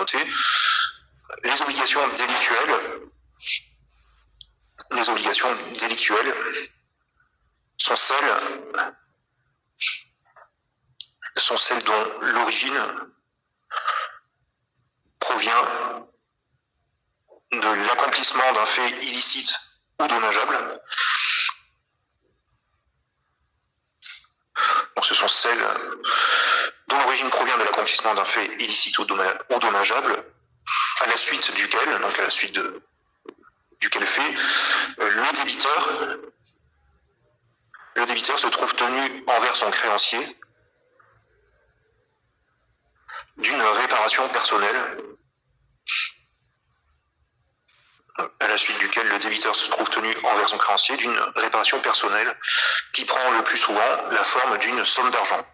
communauté. Les obligations délictuelles sont celles dont l'origine provient de l'accomplissement d'un fait illicite ou dommageable. Donc ce sont celles dont l'origine provient de l'accomplissement d'un fait illicite ou dommageable, à la suite duquel fait, le débiteur se trouve tenu envers son créancier d'une réparation personnelle, à la suite duquel le débiteur se trouve tenu envers son créancier d'une réparation personnelle qui prend le plus souvent la forme d'une somme d'argent.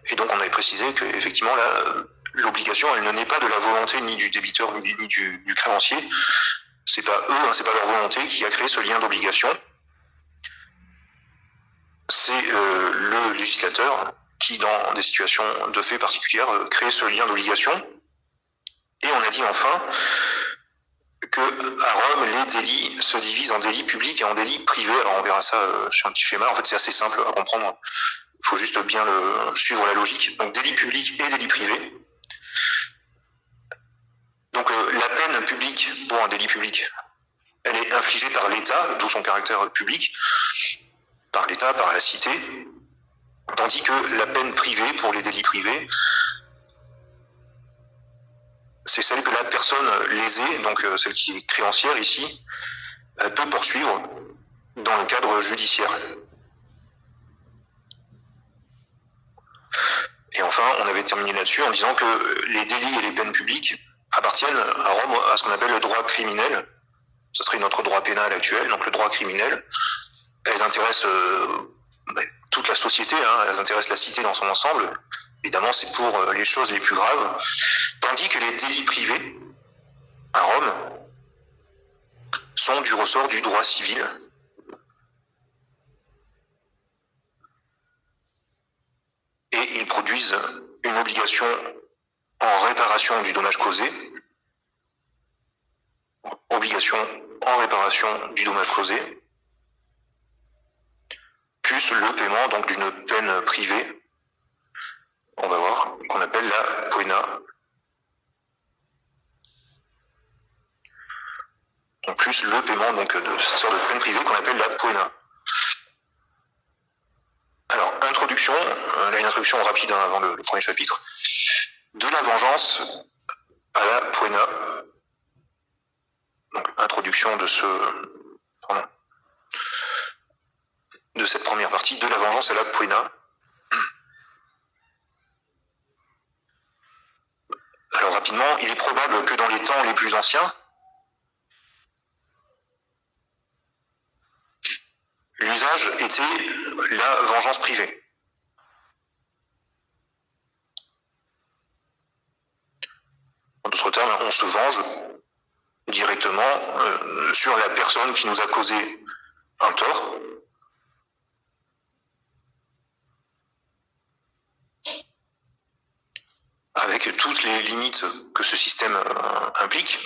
Et donc on avait précisé qu'effectivement là, l'obligation, elle ne naît pas de la volonté ni du débiteur ni du créancier. C'est pas eux, c'est pas leur volonté qui a créé ce lien d'obligation. C'est le législateur qui, dans des situations de fait particulières, crée ce lien d'obligation. Et on a dit enfin que à Rome, les délits se divisent en délits publics et en délits privés. Alors on verra ça sur un petit schéma. En fait, c'est assez simple à comprendre. Il faut juste bien suivre la logique. Donc délits publics et délits privés. Donc la peine publique pour un délit public, elle est infligée par l'État, d'où son caractère public, par l'État, par la cité, tandis que la peine privée pour les délits privés, c'est celle que la personne lésée, donc celle qui est créancière ici, peut poursuivre dans le cadre judiciaire. Et enfin, on avait terminé là-dessus en disant que les délits et les peines publiques appartiennent à Rome à ce qu'on appelle le droit criminel. Ce serait notre droit pénal actuel, donc le droit criminel. Elles intéressent toute la société, elles intéressent la cité dans son ensemble. Évidemment, c'est pour les choses les plus graves. Tandis que les délits privés, à Rome, sont du ressort du droit civil. Et ils produisent une obligation en réparation du dommage causé, plus le paiement donc d'une peine privée, on va voir, qu'on appelle la poena. En plus le paiement donc de cette sorte de peine privée qu'on appelle la poena. Alors, introduction, une introduction rapide avant le premier chapitre. De la vengeance à la poena. Donc, introduction de cette première partie, de la vengeance à la poena. Alors, rapidement, il est probable que dans les temps les plus anciens, l'usage était la vengeance privée. En d'autres termes, on se venge directement sur la personne qui nous a causé un tort. Avec toutes les limites que ce système implique.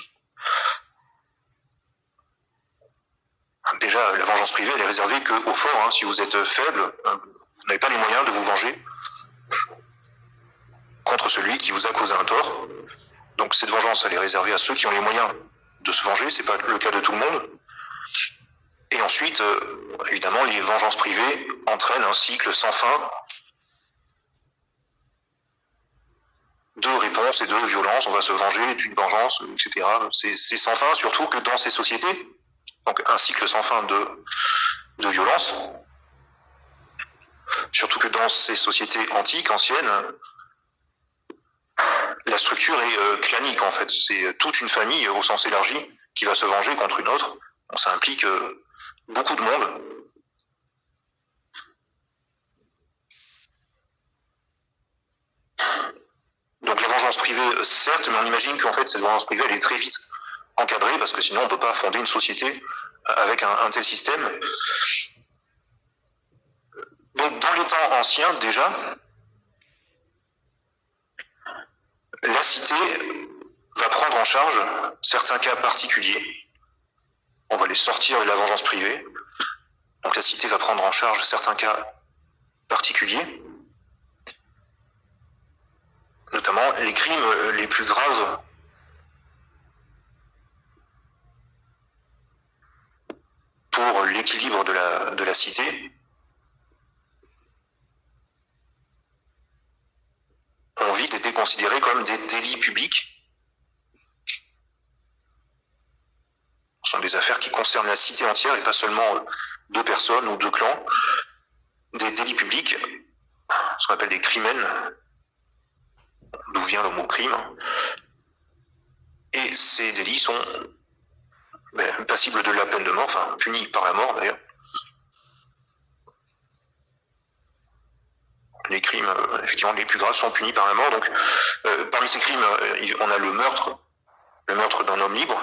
Déjà, la vengeance privée, elle est réservée qu'aux forts. Si vous êtes faible, vous n'avez pas les moyens de vous venger contre celui qui vous a causé un tort. Donc cette vengeance, elle est réservée à ceux qui ont les moyens de se venger. C'est pas le cas de tout le monde. Et ensuite, évidemment, les vengeances privées entraînent un cycle sans fin de réponses et de violence. On va se venger d'une vengeance, etc. C'est sans fin, surtout que dans ces sociétés. Donc un cycle sans fin de violence. Surtout que dans ces sociétés antiques, anciennes, la structure est clanique en fait. C'est toute une famille au sens élargi qui va se venger contre une autre. Donc, ça implique beaucoup de monde. Donc la vengeance privée, certes, mais on imagine qu'en fait cette vengeance privée, elle est très vite encadrée, parce que sinon on ne peut pas fonder une société avec un tel système. Donc dans les temps anciens déjà, la cité va prendre en charge certains cas particuliers. On va les sortir de la vengeance privée. Donc la cité va prendre en charge certains cas particuliers, notamment les crimes les plus graves pour l'équilibre de la cité, ont vite été considérés comme des délits publics. Ce sont des affaires qui concernent la cité entière et pas seulement 2 personnes ou 2 clans. Des délits publics, ce qu'on appelle des crimènes, d'où vient le mot crime. Et ces délits sont passibles de la peine de mort, enfin punis par la mort d'ailleurs. Les crimes, effectivement, les plus graves sont punis par la mort. Donc, parmi ces crimes, on a le meurtre d'un homme libre.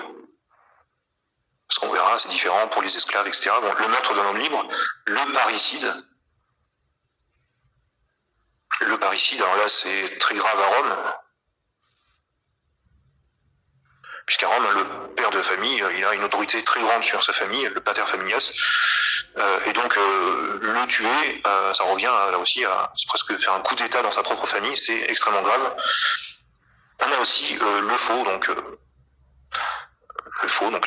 Parce qu'on verra, c'est différent pour les esclaves, etc. Bon, le meurtre d'un homme libre, le parricide. Le parricide, alors là, c'est très grave à Rome. Puisqu'à Rome, le père de famille, il a une autorité très grande sur sa famille, le pater familias. Et donc, le tuer, ça revient là aussi à presque faire un coup d'état dans sa propre famille, c'est extrêmement grave. On a aussi le faux, donc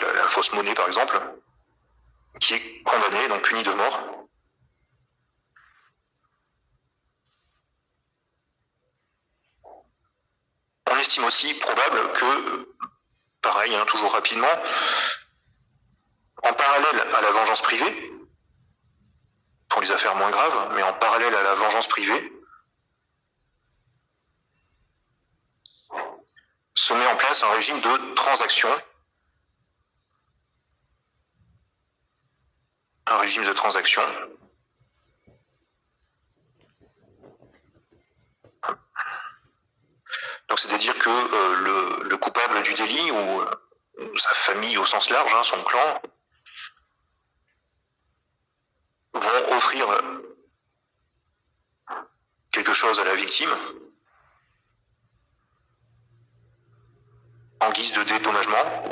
la fausse monnaie par exemple, qui est condamné, donc puni de mort. On estime aussi probable que, pareil, toujours rapidement, en parallèle à la vengeance privée, pour les affaires moins graves, mais en parallèle à la vengeance privée, se met en place un régime de transaction. Un régime de transaction. Donc c'est-à-dire que le coupable du délit ou sa famille au sens large, son clan, vont offrir quelque chose à la victime en guise de dédommagement.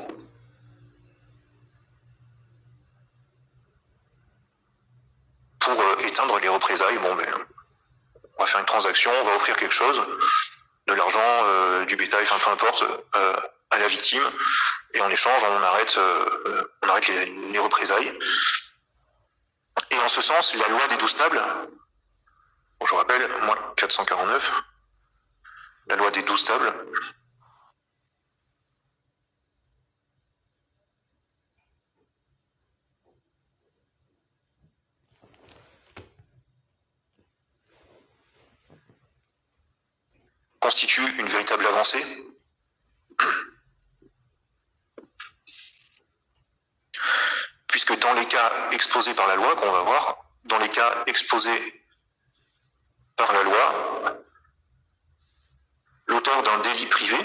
Pour éteindre les représailles. Bon, on va faire une transaction, on va offrir quelque chose, de l'argent, du bétail, enfin peu importe, à la victime, et en échange, on arrête les représailles. Et en ce sens, la loi des 12 tables, je vous rappelle, moi, 449, la loi des 12 tables, constitue une véritable avancée. Puisque dans les cas exposés par la loi, qu'on va voir, dans les cas exposés par la loi, l'auteur d'un délit privé,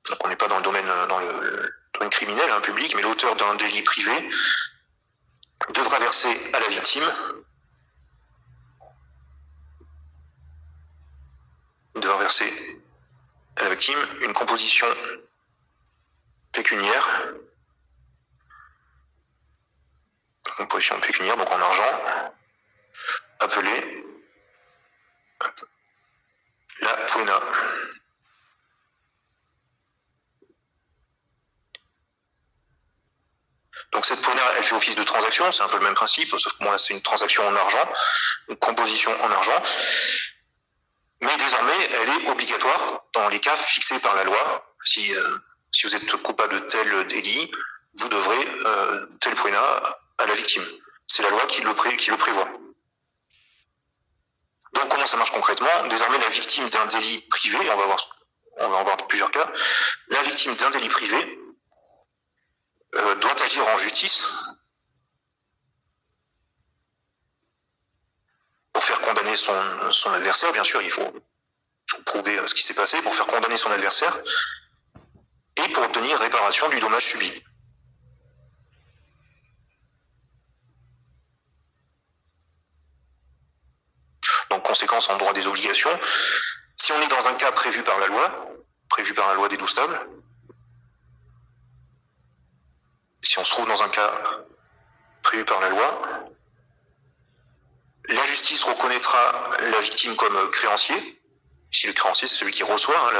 donc on n'est pas dans le domaine criminel, public, mais l'auteur d'un délit privé devra verser à la victime une composition pécuniaire, donc en argent, appelée la poena. Donc cette poena, elle fait office de transaction, c'est un peu le même principe, sauf que là c'est une transaction en argent, une composition en argent, mais désormais elle est obligatoire dans les cas fixés par la loi. Si vous êtes coupable de tel délit, vous devrez tel poena à la victime. C'est la loi qui le prévoit. Donc comment ça marche concrètement? Désormais la victime d'un délit privé, on va en voir plusieurs cas, la victime d'un délit privé doit agir en justice pour faire condamner son adversaire. Bien sûr, il faut prouver ce qui s'est passé pour faire condamner son adversaire et pour obtenir réparation du dommage subi. Donc conséquence en droit des obligations, Si on est dans un cas prévu par la loi des 12 tables, si on se trouve dans un cas prévu par la loi, la justice reconnaîtra la victime comme créancier. Si le créancier, c'est celui qui reçoit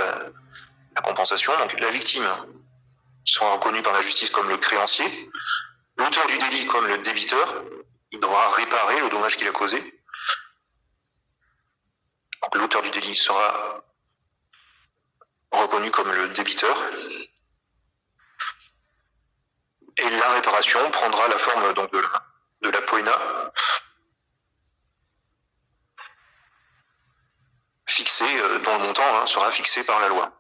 la compensation, donc la victime sera reconnue par la justice comme le créancier, l'auteur du délit comme le débiteur, il devra réparer le dommage qu'il a causé. Donc l'auteur du délit sera reconnu comme le débiteur. Et la réparation prendra la forme donc de la poena fixée, dont le montant sera fixé par la loi.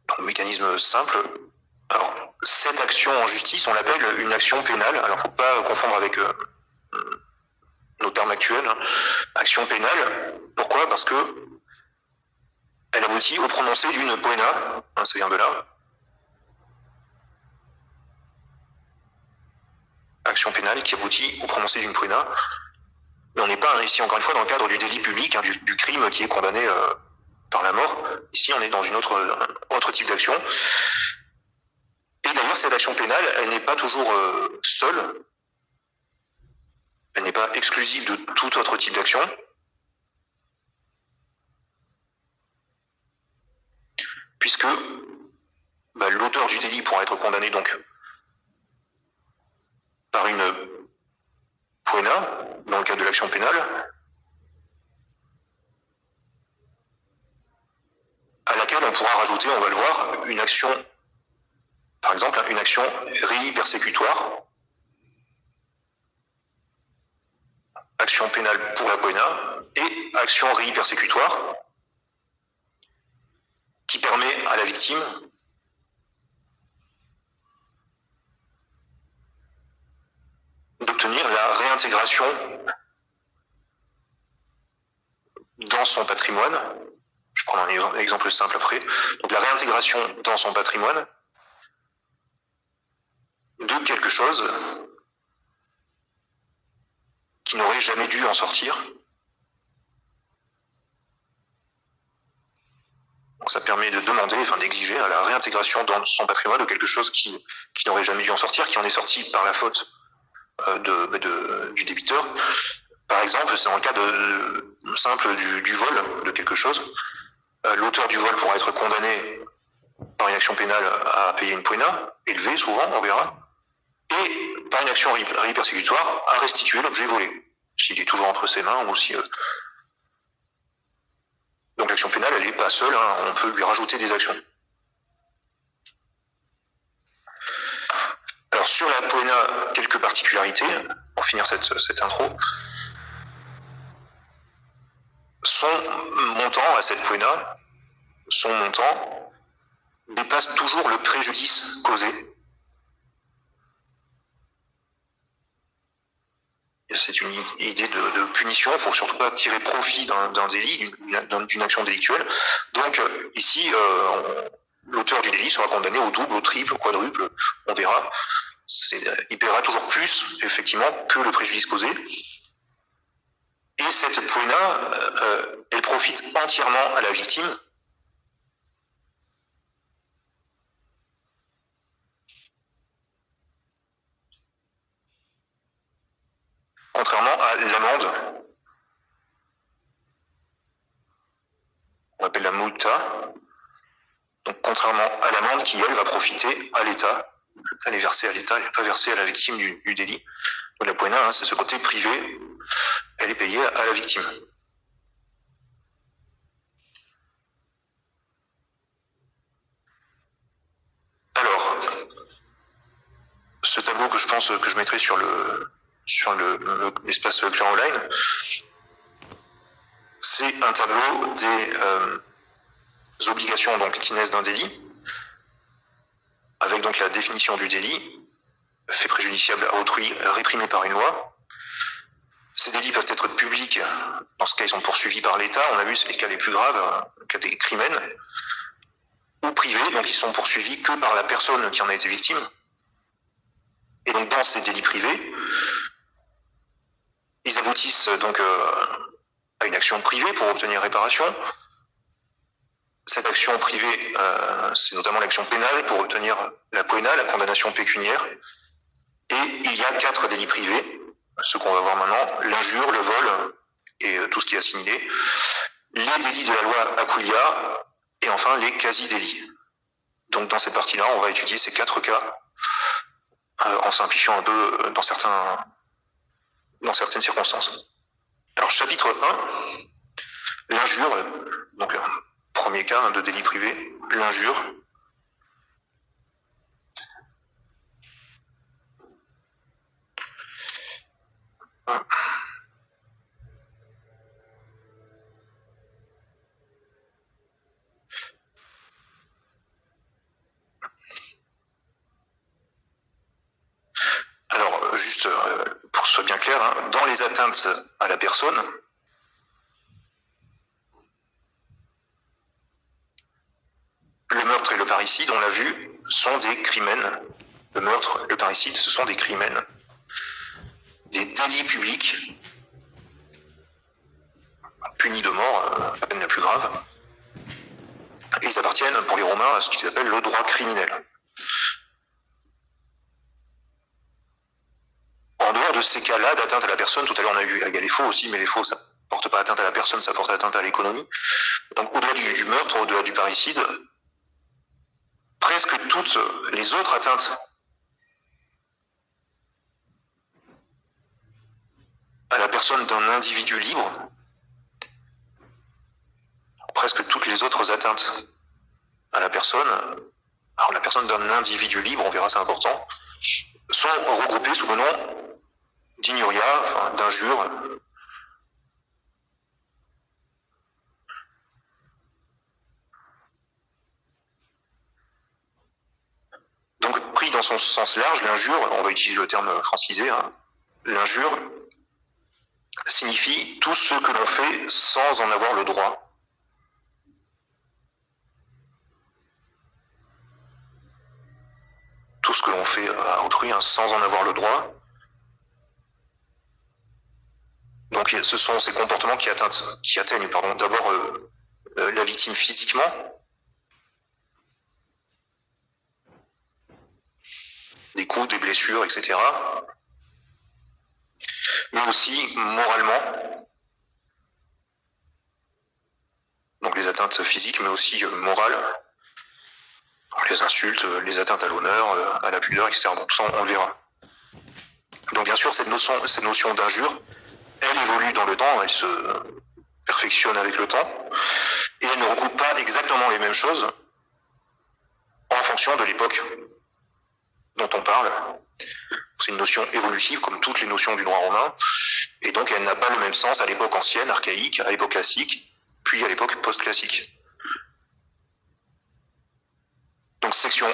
Donc, mécanisme simple. Alors, cette action en justice, on l'appelle une action pénale. Alors, il ne faut pas confondre avec nos termes actuels. Action pénale. Pourquoi? Parce que elle aboutit au prononcé d'une poena. Ça vient de là. Action pénale qui aboutit au prononcé d'une poena. Mais on n'est pas ici, encore une fois, dans le cadre du délit public, du crime qui est condamné par la mort. Ici, on est dans une autre type d'action. Et d'ailleurs, cette action pénale, elle n'est pas toujours seule. Elle n'est pas exclusive de tout autre type d'action. Puisque l'auteur du délit pourra être condamné donc par une poena, dans le cadre de l'action pénale, à laquelle on pourra rajouter, on va le voir, une action, par exemple, une action rei persécutoire, action pénale pour la poena, et action rei persécutoire, qui permet à la victime d'obtenir la réintégration dans son patrimoine. Je prends un exemple simple après. Donc la réintégration dans son patrimoine de quelque chose qui n'aurait jamais dû en sortir. Donc ça permet de demander, d'exiger la réintégration dans son patrimoine de quelque chose qui n'aurait jamais dû en sortir, qui en est sorti par la faute du débiteur. Par exemple, c'est dans le cas simple du vol de quelque chose. L'auteur du vol pourra être condamné par une action pénale à payer une poena, élevée souvent, on verra, et par une action rei persécutoire à restituer l'objet volé, s'il est toujours entre ses mains ou si... Donc l'action pénale, elle n'est pas seule, on peut lui rajouter des actions. Alors sur la poena, quelques particularités, pour finir cette intro. Son montant à cette poena, son montant dépasse toujours le préjudice causé. C'est une idée de punition, il ne faut surtout pas tirer profit d'un délit, d'une action délictuelle. Donc ici, l'auteur du délit sera condamné au double, au triple, au quadruple, on verra. Il paiera toujours plus, effectivement, que le préjudice causé. Et cette poena, elle profite entièrement à la victime. Contrairement à l'amende, on appelle la multa. Donc contrairement à l'amende qui, elle, va profiter à l'État, elle est versée à l'État, elle n'est pas versée à la victime du délit. Donc la poena, c'est ce côté privé, elle est payée à la victime. Alors, ce tableau que je pense que je mettrai sur l'espace Clair Online, c'est un tableau des obligations donc, qui naissent d'un délit, avec donc la définition du délit, fait préjudiciable à autrui, réprimé par une loi. Ces délits peuvent être publics, dans ce cas ils sont poursuivis par l'État, on a vu c'est les cas les plus graves, le cas des crimènes, ou privés, donc ils sont poursuivis que par la personne qui en a été victime. Et donc dans ces délits privés, ils aboutissent donc à une action privée pour obtenir réparation. Cette action privée, c'est notamment l'action pénale pour obtenir la poena, la condamnation pécuniaire. Et il y a 4 délits privés, ceux qu'on va voir maintenant, l'injure, le vol et tout ce qui est assimilé, les délits de la loi Aquilia et enfin les quasi-délits. Donc dans cette partie-là, on va étudier ces 4 cas en simplifiant un peu dans certaines circonstances. Alors chapitre 1, l'injure, donc premier cas de délit privé, l'injure. Alors, juste pour que ce soit bien clair, hein, dans les atteintes à la personne, le meurtre et le parricide, on l'a vu, sont des crimènes. Le meurtre, le parricide, ce sont des crimènes. Des délits publics punis de mort, la peine la plus grave. Et ils appartiennent, pour les Romains, à ce qu'ils appellent le droit criminel. En dehors de ces cas-là d'atteinte à la personne, tout à l'heure on a vu, il y a les faux aussi, mais les faux, ça ne porte pas atteinte à la personne, ça porte atteinte à l'économie. Donc au-delà du meurtre, au-delà du parricide, presque toutes les autres atteintes à la personne d'un individu libre, presque toutes les autres atteintes à la personne, alors la personne d'un individu libre, on verra c'est important, sont regroupées sous le nom d'injuria, enfin, d'injure. Donc pris dans son sens large, l'injure, on va utiliser le terme francisé, hein, l'injure signifie tout ce que l'on fait sans en avoir le droit. Tout ce que l'on fait à autrui hein, sans en avoir le droit. Donc ce sont ces comportements qui atteignent d'abord la victime physiquement, des coups, des blessures, etc. Mais aussi moralement, donc les atteintes physiques, mais aussi morales, les insultes, les atteintes à l'honneur, à la pudeur, etc. Donc ça, on le verra. Donc bien sûr, cette notion d'injure, elle évolue dans le temps, elle se perfectionne avec le temps, et elle ne regroupe pas exactement les mêmes choses en fonction de l'époque dont on parle. C'est une notion évolutive, comme toutes les notions du droit romain, et donc elle n'a pas le même sens à l'époque ancienne, archaïque, à l'époque classique, puis à l'époque post-classique. Donc section 1,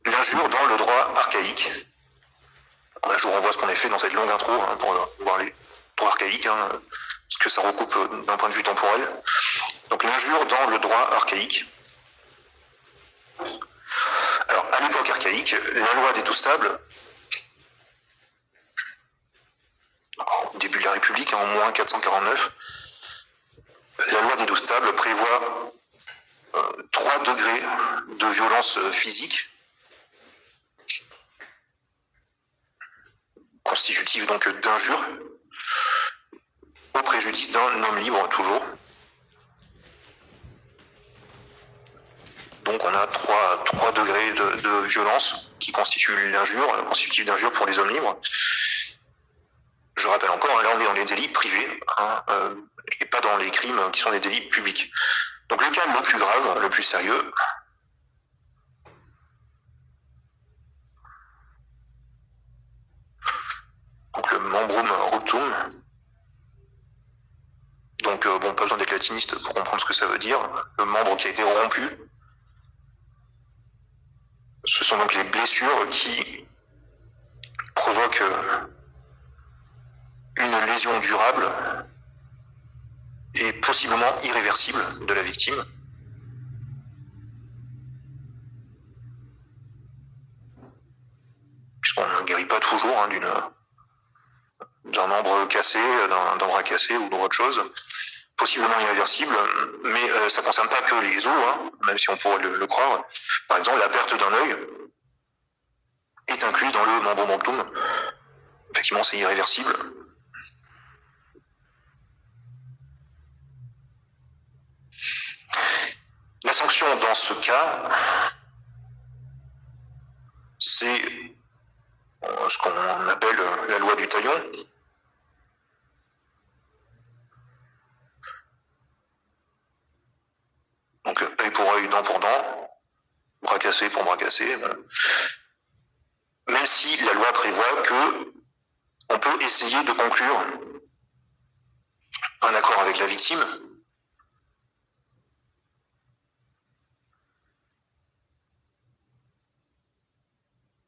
l'injure dans le droit archaïque. Là, je vous renvoie à ce qu'on a fait dans cette longue intro hein, pour voir les droits archaïques, hein, ce que ça recoupe d'un point de vue temporel. Donc l'injure dans le droit archaïque. Alors, à l'époque archaïque, la loi des 12 tables, au début de la République, en moins 449, la loi des 12 tables prévoit 3 degrés de violence physique, constitutive donc d'injure, au préjudice d'un homme libre toujours. Donc on a 3 degrés de violence qui constituent l'injure, constitutive d'injure pour les hommes libres. Je rappelle encore, là on est dans les délits privés, hein, et pas dans les crimes qui sont des délits publics. Donc le cas le plus grave, le plus sérieux, donc le membrum ruptum, donc bon, pas besoin d'être latiniste pour comprendre ce que ça veut dire, le membre qui a été rompu. Ce sont donc les blessures qui provoquent une lésion durable et possiblement irréversible de la victime. guérit pas toujours hein, d'un membre cassé, d'un bras cassé ou d'autre chose, possiblement irréversible, mais ça concerne pas que les os, hein, même si on pourrait le croire. Par exemple, la perte d'un œil est incluse dans le membrane rectum. Effectivement, c'est irréversible. La sanction dans ce cas, c'est ce qu'on appelle la loi du talion. Donc œil pour œil, dent pour dent, bras cassé pour bras cassé. Bon. Même si la loi prévoit que on peut essayer de conclure un accord avec la victime,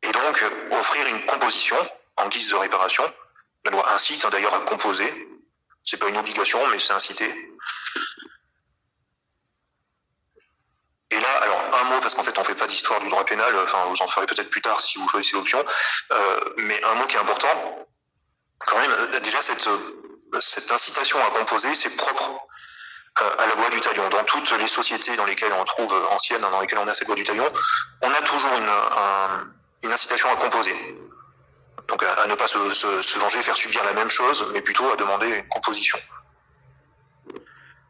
et donc offrir une composition en guise de réparation. La loi incite d'ailleurs à composer. C'est pas une obligation, mais c'est incité. Et là, alors un mot, parce qu'en fait on fait pas d'histoire du droit pénal, enfin vous en ferez peut-être plus tard si vous choisissez l'option, mais un mot qui est important, quand même, déjà cette incitation à composer, c'est propre à la loi du talion. Dans toutes les sociétés dans lesquelles on trouve anciennes, dans lesquelles on a cette loi du talion, on a toujours une incitation à composer. Donc à ne pas se venger, faire subir la même chose, mais plutôt à demander une composition.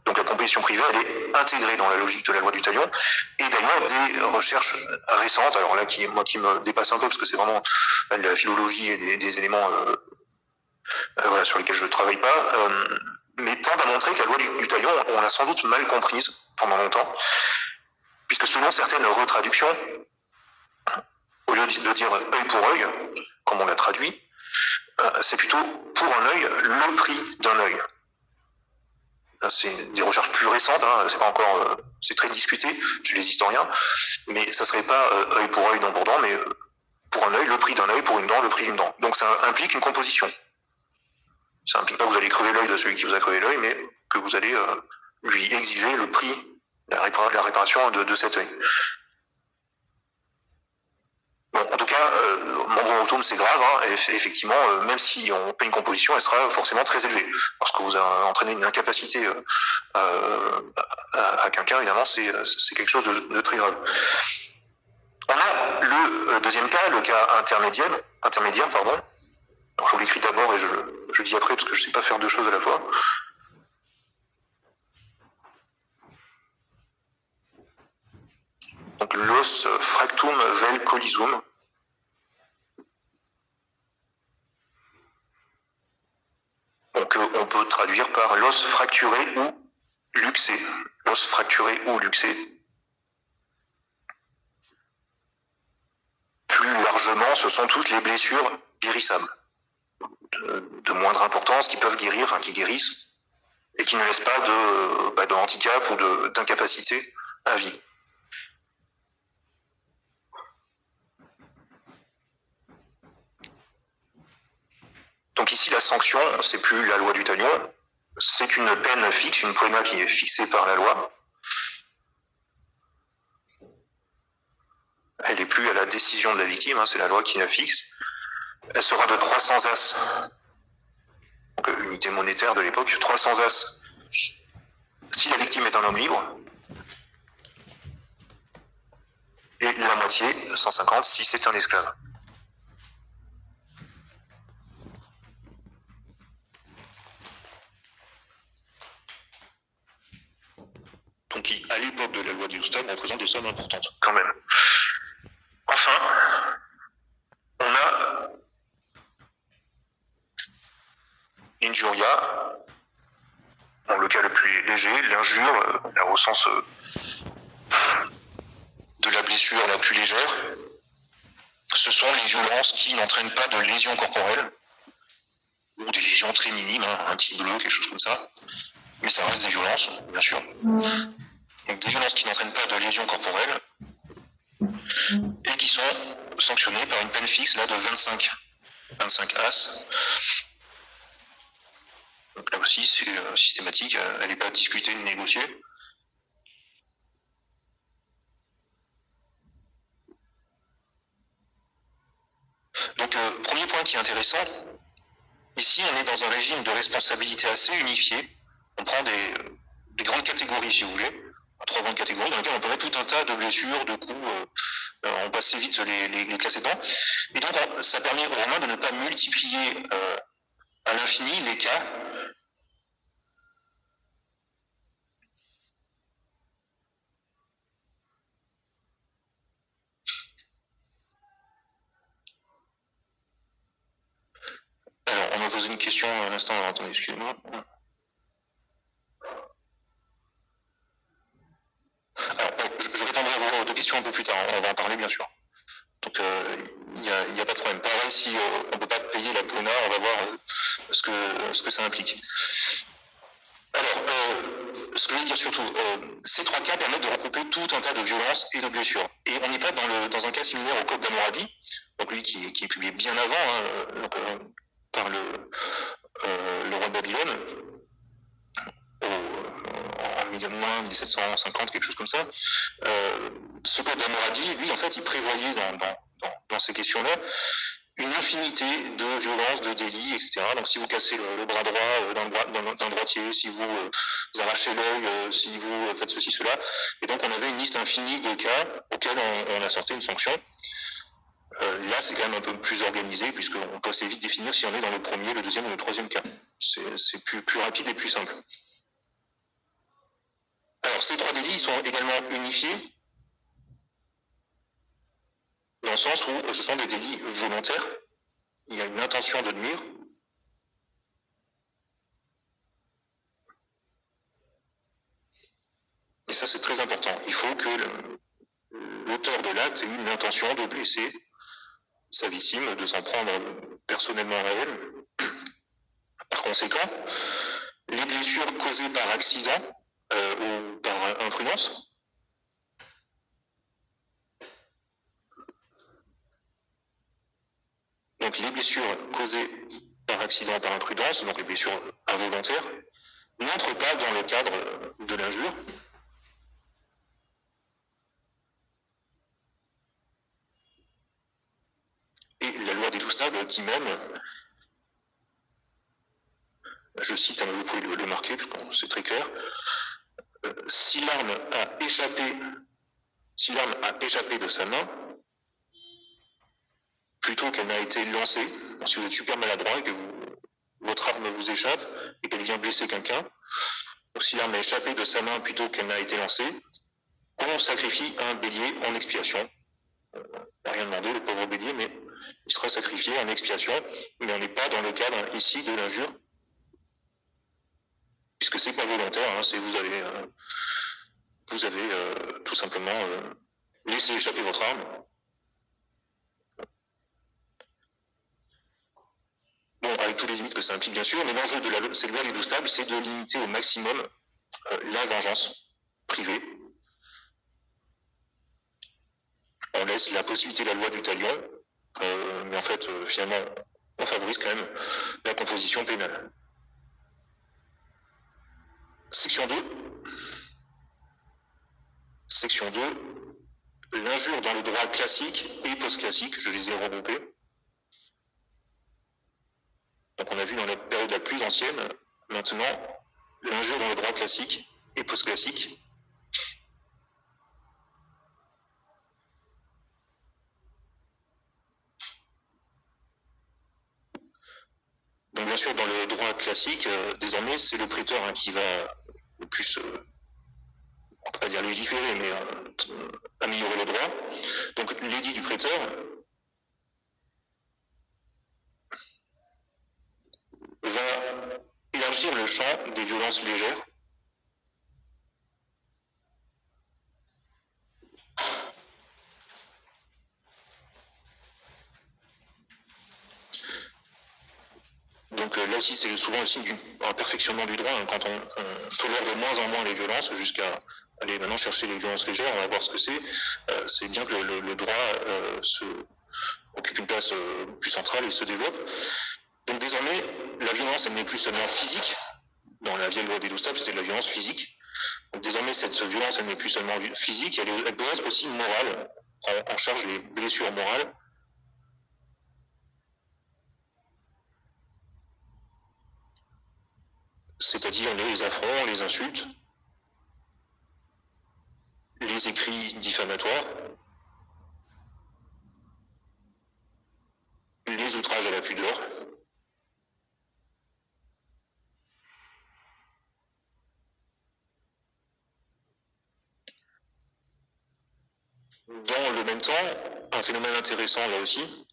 Donc la composition privée, elle est intégrée dans la logique de la loi du talion. Et d'ailleurs, des recherches récentes, alors là, qui me dépassent un peu, parce que c'est vraiment la philologie et des éléments voilà, sur lesquels je ne travaille pas, mais tendent à montrer que la loi du talion, on l'a sans doute mal comprise pendant longtemps, puisque selon certaines retraductions, au lieu de dire œil pour œil, comme on l'a traduit, c'est plutôt pour un œil, le prix d'un œil. C'est des recherches plus récentes, hein, c'est pas encore, c'est très discuté chez les historiens, mais ça serait pas œil pour œil, dent pour dent, mais pour un œil, le prix d'un œil, pour une dent, le prix d'une dent. Donc ça implique une composition. Ça implique pas que vous allez crever l'œil de celui qui vous a crevé l'œil, mais que vous allez lui exiger le prix, la réparation de cet œil. Bon, en tout cas, membrane rectum, c'est grave, hein, et effectivement, même si on paie une composition, elle sera forcément très élevée. Parce que vous entraînez une incapacité à quelqu'un, évidemment, c'est quelque chose de très grave. On a le deuxième cas, le cas intermédiaire, pardon. Alors, je vous l'écris d'abord et je dis après, parce que je ne sais pas faire deux choses à la fois. Donc l'os fractum vel collisum. Donc on peut traduire par l'os fracturé ou luxé. L'os fracturé ou luxé. Plus largement, ce sont toutes les blessures guérissables, de moindre importance, qui peuvent guérir, enfin qui guérissent, et qui ne laissent pas de handicap ou d'incapacité à vie. Donc ici, la sanction, c'est plus la loi du talion, c'est une peine fixe, une poena qui est fixée par la loi. Elle n'est plus à la décision de la victime, hein, c'est la loi qui la fixe. Elle sera de 300 as, donc unité monétaire de l'époque, 300 as si la victime est un homme libre, et la moitié, 150, si c'est un esclave. Donc qui, à l'époque de la loi du Stade, représente des sommes importantes, quand même. Enfin, on a l'injuria, dans le cas le plus léger, l'injure, au sens de la blessure la plus légère. Ce sont les violences qui n'entraînent pas de lésions corporelles, ou des lésions très minimes, hein, un petit bleu, quelque chose comme ça. Mais ça reste des violences, bien sûr. Donc des violences qui n'entraînent pas de lésions corporelles et qui sont sanctionnées par une peine fixe là de 25 as. Donc là aussi c'est systématique, elle n'est pas discutée ni négociée. Donc premier point qui est intéressant, ici on est dans un régime de responsabilité assez unifié. On prend des grandes catégories, si vous voulez, 3 grandes catégories dans lesquelles on peut mettre tout un tas de blessures, de coups, on passe vite les classer dedans. Et donc ça permet aux Romains de ne pas multiplier à l'infini les cas. Alors, on m'a posé une question à l'instant, alors attendez, excusez-moi. Alors, je répondrai à vos questions un peu plus tard, on va en parler bien sûr. Donc, il n'y a pas de problème. Pareil, si on ne peut pas payer la PONA, on va voir ce que ça implique. Alors, ce que je veux dire surtout, ces 3 cas permettent de regrouper tout un tas de violences et de blessures. Et on n'est pas dans un cas similaire au Code d'Hammurabi, donc lui qui est publié bien avant, par le roi de Babylone, en moins 1750, quelque chose comme ça. Ce Code d'Hammurabi, lui, en fait, il prévoyait dans ces questions-là une infinité de violences, de délits, etc. Donc si vous cassez le bras droit d'un droitier, si vous arrachez l'œil, si vous faites ceci, cela. Et donc on avait une liste infinie de cas auxquels on a sorti une sanction. Là, c'est quand même un peu plus organisé, puisqu'on peut assez vite définir si on est dans le premier, le deuxième ou le troisième cas. C'est plus rapide et plus simple. Alors, ces 3 délits sont également unifiés, dans le sens où ce sont des délits volontaires. Il y a une intention de nuire. Et ça, c'est très important. Il faut que l'auteur de l'acte ait eu une intention de blesser sa victime, de s'en prendre personnellement à elle. Par conséquent, les blessures causées par accident ou par imprudence, donc les blessures causées par accident ou par imprudence, donc les blessures involontaires, n'entrent pas dans le cadre de l'injure. Et la loi des 12 tables dit même, je cite, vous pouvez le marquer, parce que c'est très clair, si l'arme a échappé de sa main, plutôt qu'elle n'a été lancée, donc si vous êtes super maladroit et que votre arme vous échappe et qu'elle vient blesser quelqu'un, donc si l'arme a échappé de sa main plutôt qu'elle n'a été lancée, qu'on sacrifie un bélier en expiation. On n'a rien demandé, le pauvre bélier, mais il sera sacrifié en expiation, mais on n'est pas dans le cadre ici de l'injure, puisque c'est pas volontaire, hein, c'est vous avez tout simplement laissé échapper votre arme. Bon, avec tous les limites que ça implique bien sûr, mais l'enjeu de cette loi des 12 tables, c'est de limiter au maximum la vengeance privée. On laisse la possibilité de la loi du talion, mais en fait, finalement, on favorise quand même la composition pénale. Section 2. Section 2. L'injure dans le droit classique et post-classique, je les ai regroupés. Donc on a vu dans la période la plus ancienne, maintenant, l'injure dans le droit classique et post-classique. Donc bien sûr, dans le droit classique, désormais, c'est le prêteur qui va le plus, on ne peut pas dire légiférer, mais améliorer le droit. Donc l'édit du prêteur va élargir le champ des violences légères. Donc là aussi, c'est souvent le signe d'un perfectionnement du droit, quand on tolère de moins en moins les violences, jusqu'à aller maintenant chercher les violences légères, on va voir ce que c'est. C'est bien que le droit occupe une place plus centrale et se développe. Donc désormais, la violence, elle n'est plus seulement physique. Dans la vieille loi des 12 tables, c'était de la violence physique. Donc désormais, cette violence, elle n'est plus seulement physique, elle peut être aussi morale, prend en charge les blessures morales. c'est-à-dire les affronts, les insultes, les écrits diffamatoires, les outrages à la pudeur, dans le même temps, un phénomène intéressant là aussi,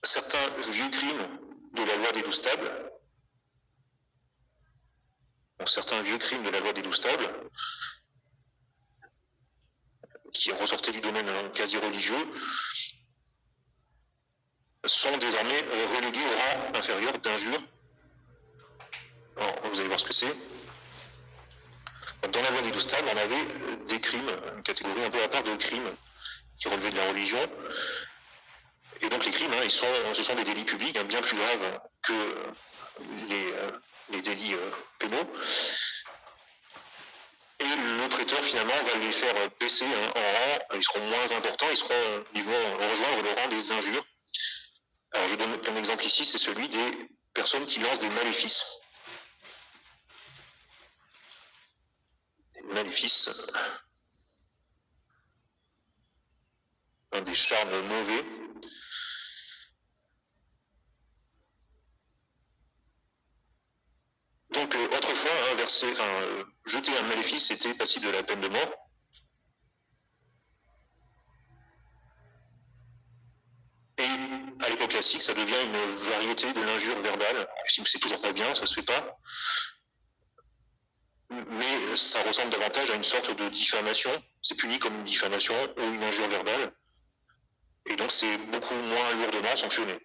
certains vieux crimes de la loi des 12 tables, certains vieux crimes de la loi des 12 tables, qui ressortaient du domaine quasi religieux, sont désormais relégués au rang inférieur d'injures. Vous allez voir ce que c'est. Dans la loi des 12 tables, on avait des crimes, une catégorie un peu à part de crimes qui relevaient de la religion. Et donc les crimes, ce sont des délits publics, bien plus graves que les délits pénaux. Et le préteur, finalement, va les faire baisser en rang. Ils seront moins importants, ils vont rejoindre le rang des injures. Alors je donne un exemple ici, c'est celui des personnes qui lancent des maléfices. Des maléfices, des charmes mauvais. Donc autrefois, jeter un maléfice était passible de la peine de mort. Et à l'époque classique, ça devient une variété de l'injure verbale. C'est toujours pas bien, ça se fait pas. Mais ça ressemble davantage à une sorte de diffamation. C'est puni comme une diffamation ou une injure verbale. Et donc c'est beaucoup moins lourdement sanctionné.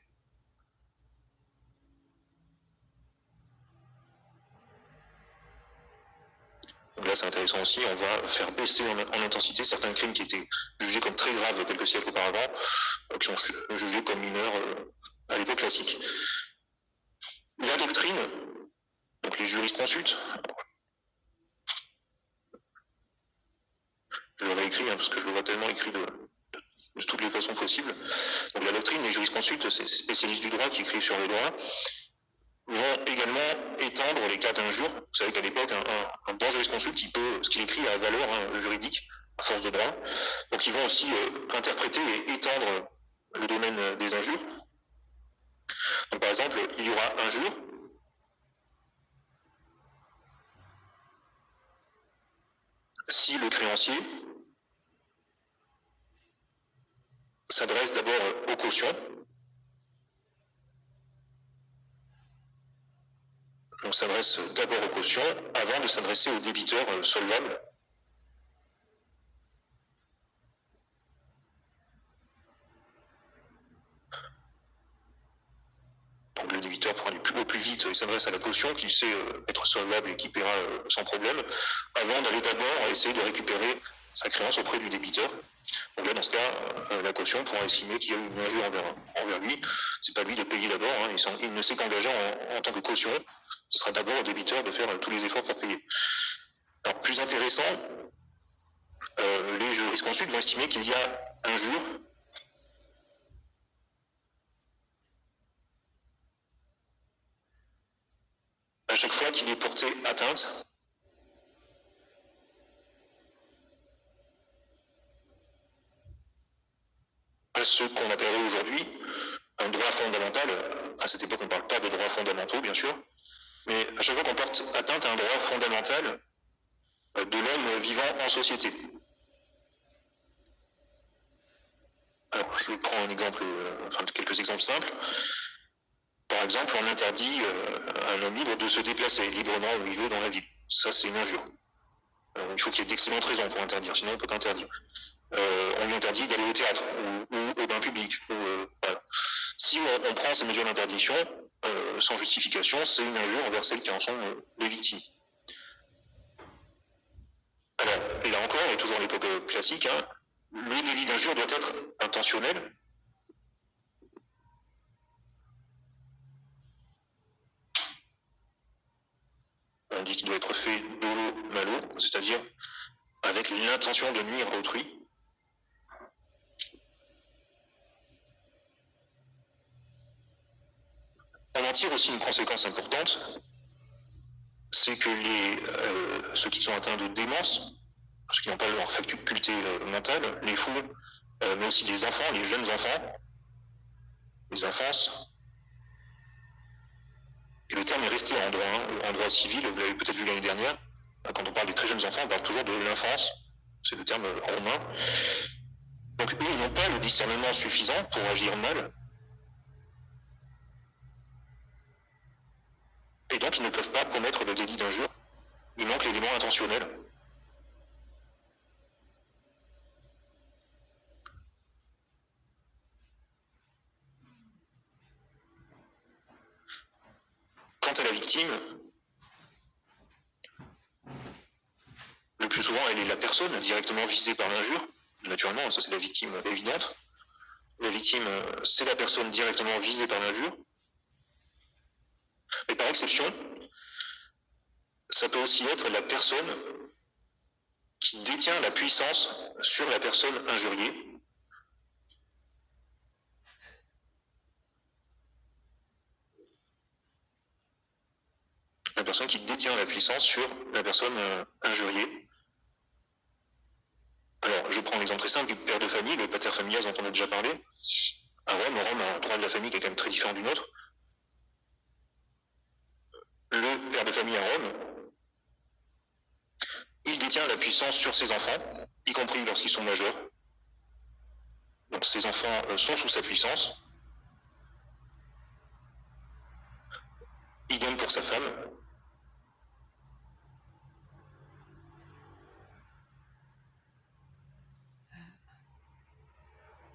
Donc là, c'est intéressant aussi, on va faire baisser en intensité certains crimes qui étaient jugés comme très graves quelques siècles auparavant, qui sont jugés comme mineurs à l'époque classique. La doctrine, donc les jurisconsultes, je le réécris parce que je le vois tellement écrit de toutes les façons possibles. Donc la doctrine, les jurisconsultes, ces spécialistes du droit qui écrivent sur le droit, vont également étendre les cas d'injure. Vous savez qu'à l'époque, un bon jurisconsulte, ce qu'il écrit a valeur juridique, à force de droit. Donc ils vont aussi interpréter et étendre le domaine des injures. Donc par exemple, il y aura injure si le créancier s'adresse d'abord aux cautions. On s'adresse d'abord aux cautions avant de s'adresser aux débiteurs solvables. Donc le débiteur pour aller au plus vite, il s'adresse à la caution qui sait être solvable et qui paiera sans problème, avant d'aller d'abord essayer de récupérer sa créance auprès du débiteur. Donc là, dans ce cas, la caution pourra estimer qu'il y a une injure envers lui. C'est pas lui de payer d'abord, il ne s'est qu'engagé en tant que caution. Ce sera d'abord au débiteur de faire tous les efforts pour payer. Alors plus intéressant, les jurisconsultes vont estimer qu'il y a injure à chaque fois qu'il est porté atteinte à ce qu'on appellerait aujourd'hui un droit fondamental. À cette époque, on ne parle pas de droits fondamentaux, bien sûr, mais à chaque fois qu'on porte atteinte à un droit fondamental de l'homme vivant en société. Alors, je prends un exemple, quelques exemples simples. Par exemple, on interdit à un homme libre de se déplacer librement où il veut dans la ville. Ça, c'est une injure. Il faut qu'il y ait d'excellentes raisons pour interdire, sinon on ne peut pas interdire. On lui interdit d'aller au théâtre ou au bain public. Voilà. Si on prend ces mesures d'interdiction sans justification, c'est une injure envers celles qui en sont les victimes. Alors, et là encore, et toujours à l'époque classique, le délit d'injure doit être intentionnel. On dit qu'il doit être fait dolo malo, c'est-à-dire avec l'intention de nuire à autrui. On en tire aussi une conséquence importante, c'est que ceux qui sont atteints de démence, ceux qui n'ont pas leur faculté mentale, les fous, mais aussi les enfants, les jeunes enfants, les enfances, et le terme est resté en droit civil, vous l'avez peut-être vu l'année dernière, quand on parle des très jeunes enfants, on parle toujours de l'enfance, c'est le terme romain. Donc eux, ils n'ont pas le discernement suffisant pour agir mal, et donc ils ne peuvent pas commettre le délit d'injure. Il manque l'élément intentionnel. Quant à la victime, le plus souvent, elle est la personne directement visée par l'injure. Naturellement, ça c'est la victime évidente. La victime, c'est la personne directement visée par l'injure. Mais par exception, ça peut aussi être la personne qui détient la puissance sur la personne injuriée. La personne qui détient la puissance sur la personne injuriée. Alors, je prends l'exemple très simple du père de famille, le pater familias dont on a déjà parlé. À Rome, un droit de la famille qui est quand même très différent du nôtre. Le père de famille à Rome, il détient la puissance sur ses enfants, y compris lorsqu'ils sont majeurs. Donc ses enfants sont sous sa puissance. Idem pour sa femme.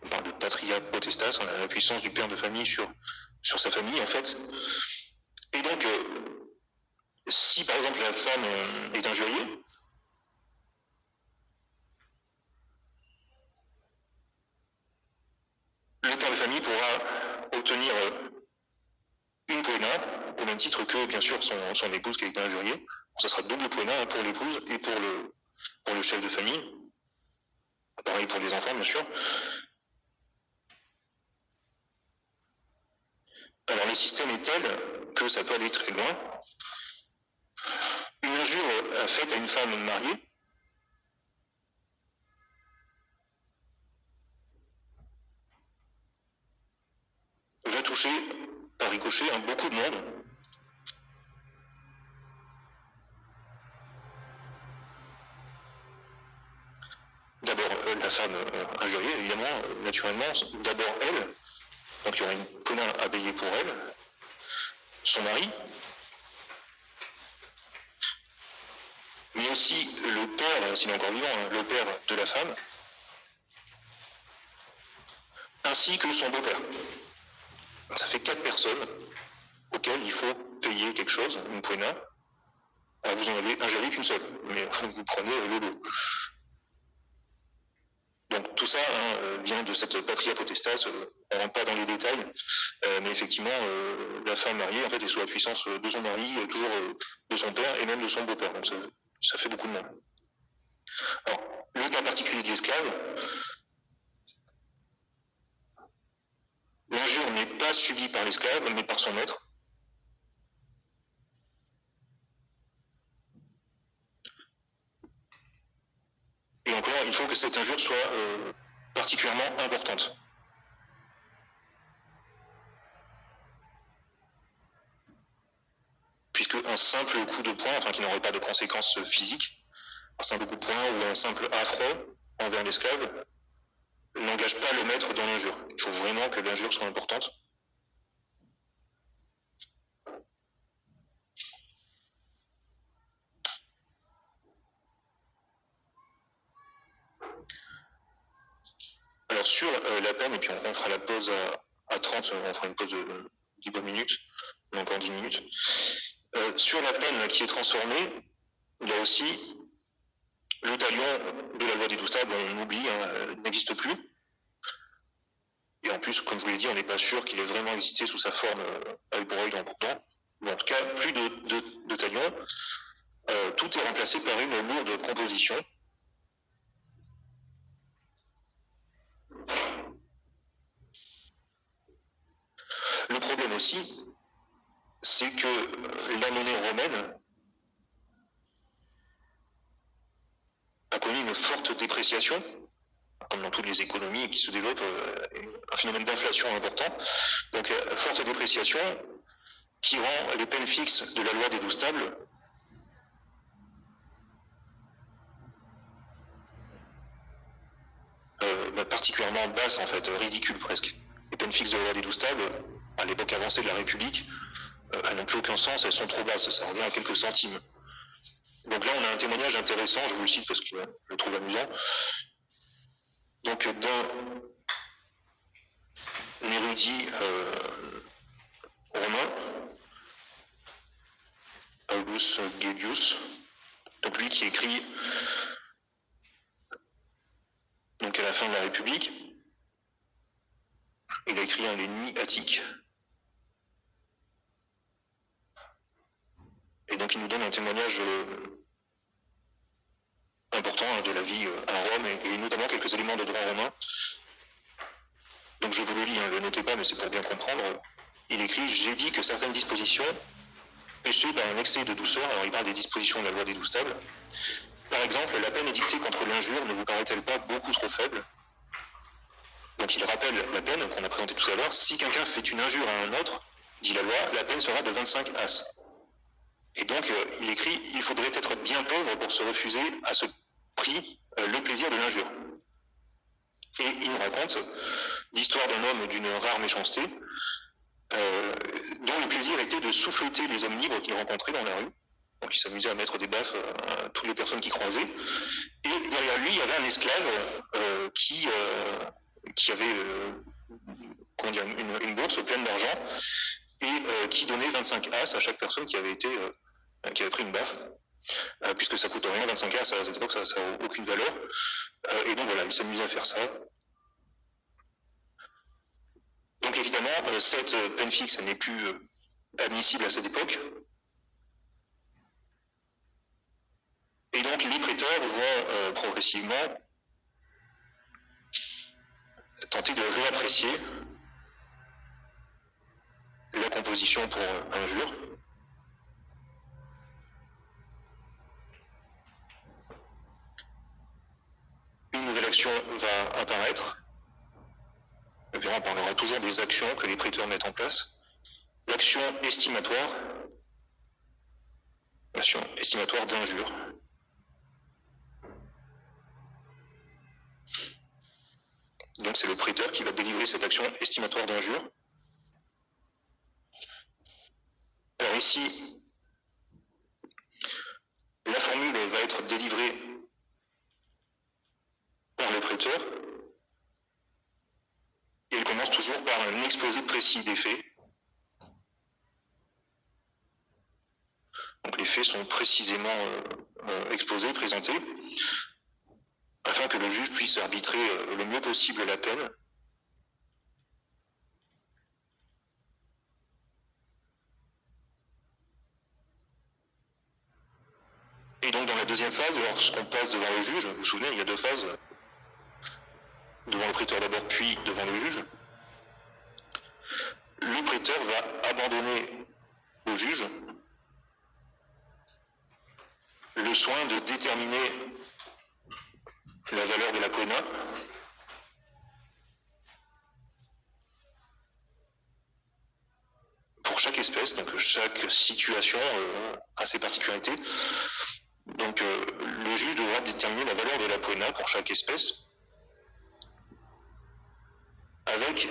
On parle de patria potestas, on a la puissance du père de famille sur sa famille en fait. Et donc, si par exemple la femme est injuriée, le père de famille pourra obtenir une poena, au même titre que bien sûr son épouse qui a été injuriée. Ça sera double poena pour l'épouse et pour le chef de famille. Pareil pour les enfants bien sûr. Alors le système est tel que ça peut aller très loin. Une injure faite à une femme mariée va toucher par ricochet beaucoup de monde. D'abord la femme injuriée, évidemment, naturellement, d'abord elle, donc il y aura une poena à payer pour elle, son mari, mais aussi le père, s'il est encore vivant, le père de la femme, ainsi que son beau-père. Ça fait 4 personnes auxquelles il faut payer quelque chose, une poena. Alors vous en avez injurié qu'une seule, mais vous prenez le lot. Donc tout ça vient de cette patria potestas, on ne rentre pas dans les détails, mais effectivement la femme mariée en fait est sous la puissance de son mari, toujours de son père et même de son beau-père, donc ça fait beaucoup de monde. Alors le cas particulier de l'esclave, l'injure n'est pas subie par l'esclave mais par son maître. Et encore, il faut que cette injure soit particulièrement importante. Puisque un simple coup de poing, enfin qui n'aurait pas de conséquences physiques, un simple coup de poing ou un simple affront envers l'esclave n'engage pas le maître dans l'injure. Il faut vraiment que l'injure soit importante. Alors sur la peine, et puis on fera la pause à 30, on fera une pause de 10 minutes, ou encore 10 minutes. Sur la peine qui est transformée, il y a aussi le talion de la loi des 12 tables, on oublie, n'existe plus. Et en plus, comme je vous l'ai dit, on n'est pas sûr qu'il ait vraiment existé sous sa forme avec broïde en pourtant. Mais en tout cas, plus de talion. Tout est remplacé par une lourde composition. Le problème aussi, c'est que la monnaie romaine connu une forte dépréciation, comme dans toutes les économies qui se développent, un phénomène d'inflation important. Donc, forte dépréciation qui rend les peines fixes de la loi des 12 tables particulièrement basses, en fait, ridicules presque. Les peines fixes de la loi des 12 tables, à l'époque avancée de la République, elles n'ont plus aucun sens, elles sont trop basses, ça revient à quelques centimes. Donc là, on a un témoignage intéressant, je vous le cite parce que je le trouve amusant. Donc d'un érudit romain, Aulus Gellius, donc lui qui écrit donc à la fin de la République, il a écrit un L'ennemi attique. Et donc il nous donne un témoignage important de la vie à Rome et notamment quelques éléments de droit romain. Donc je vous le lis, ne le notez pas, mais c'est pour bien comprendre. Il écrit « J'ai dit que certaines dispositions péchaient par un excès de douceur », alors il parle des dispositions de la loi des 12 tables. Par exemple, la peine édictée contre l'injure ne vous paraît-elle pas beaucoup trop faible? Donc il rappelle la peine qu'on a présentée tout à l'heure. Si quelqu'un fait une injure à un autre, dit la loi, la peine sera de 25 as. Et donc il écrit « Il faudrait être bien pauvre pour se refuser à ce prix le plaisir de l'injure ». Et il nous raconte l'histoire d'un homme d'une rare méchanceté, dont le plaisir était de souffleter les hommes libres qu'il rencontrait dans la rue. Donc il s'amusait à mettre des baffes à toutes les personnes qu'il croisait. Et derrière lui, il y avait un esclave qui avait une bourse pleine d'argent et qui donnait 25 as à chaque personne qui avait pris une baffe. Puisque ça coûte rien, 25 as, à cette époque, ça n'a aucune valeur. Et donc voilà, il s'amusait à faire ça. Donc évidemment, cette peine fixe, elle n'est plus admissible à cette époque. Et donc les préteurs vont progressivement tenter de réapprécier la composition pour injure. Une nouvelle action va apparaître. On parlera toujours des actions que les préteurs mettent en place. L'action estimatoire d'injure. Donc c'est le préteur qui va délivrer cette action estimatoire d'injure. Alors ici, la formule va être délivrée par le préteur. Et elle commence toujours par un exposé précis des faits. Donc les faits sont précisément exposés, présentés, afin que le juge puisse arbitrer le mieux possible la peine. Et donc dans la deuxième phase, lorsqu'on passe devant le juge, vous vous souvenez, il y a deux phases, devant le préteur d'abord, puis devant le juge, le préteur va abandonner au juge le soin de déterminer la valeur de la poena pour chaque espèce, donc chaque situation a ses particularités. Donc le juge devra déterminer la valeur de la poena pour chaque espèce, avec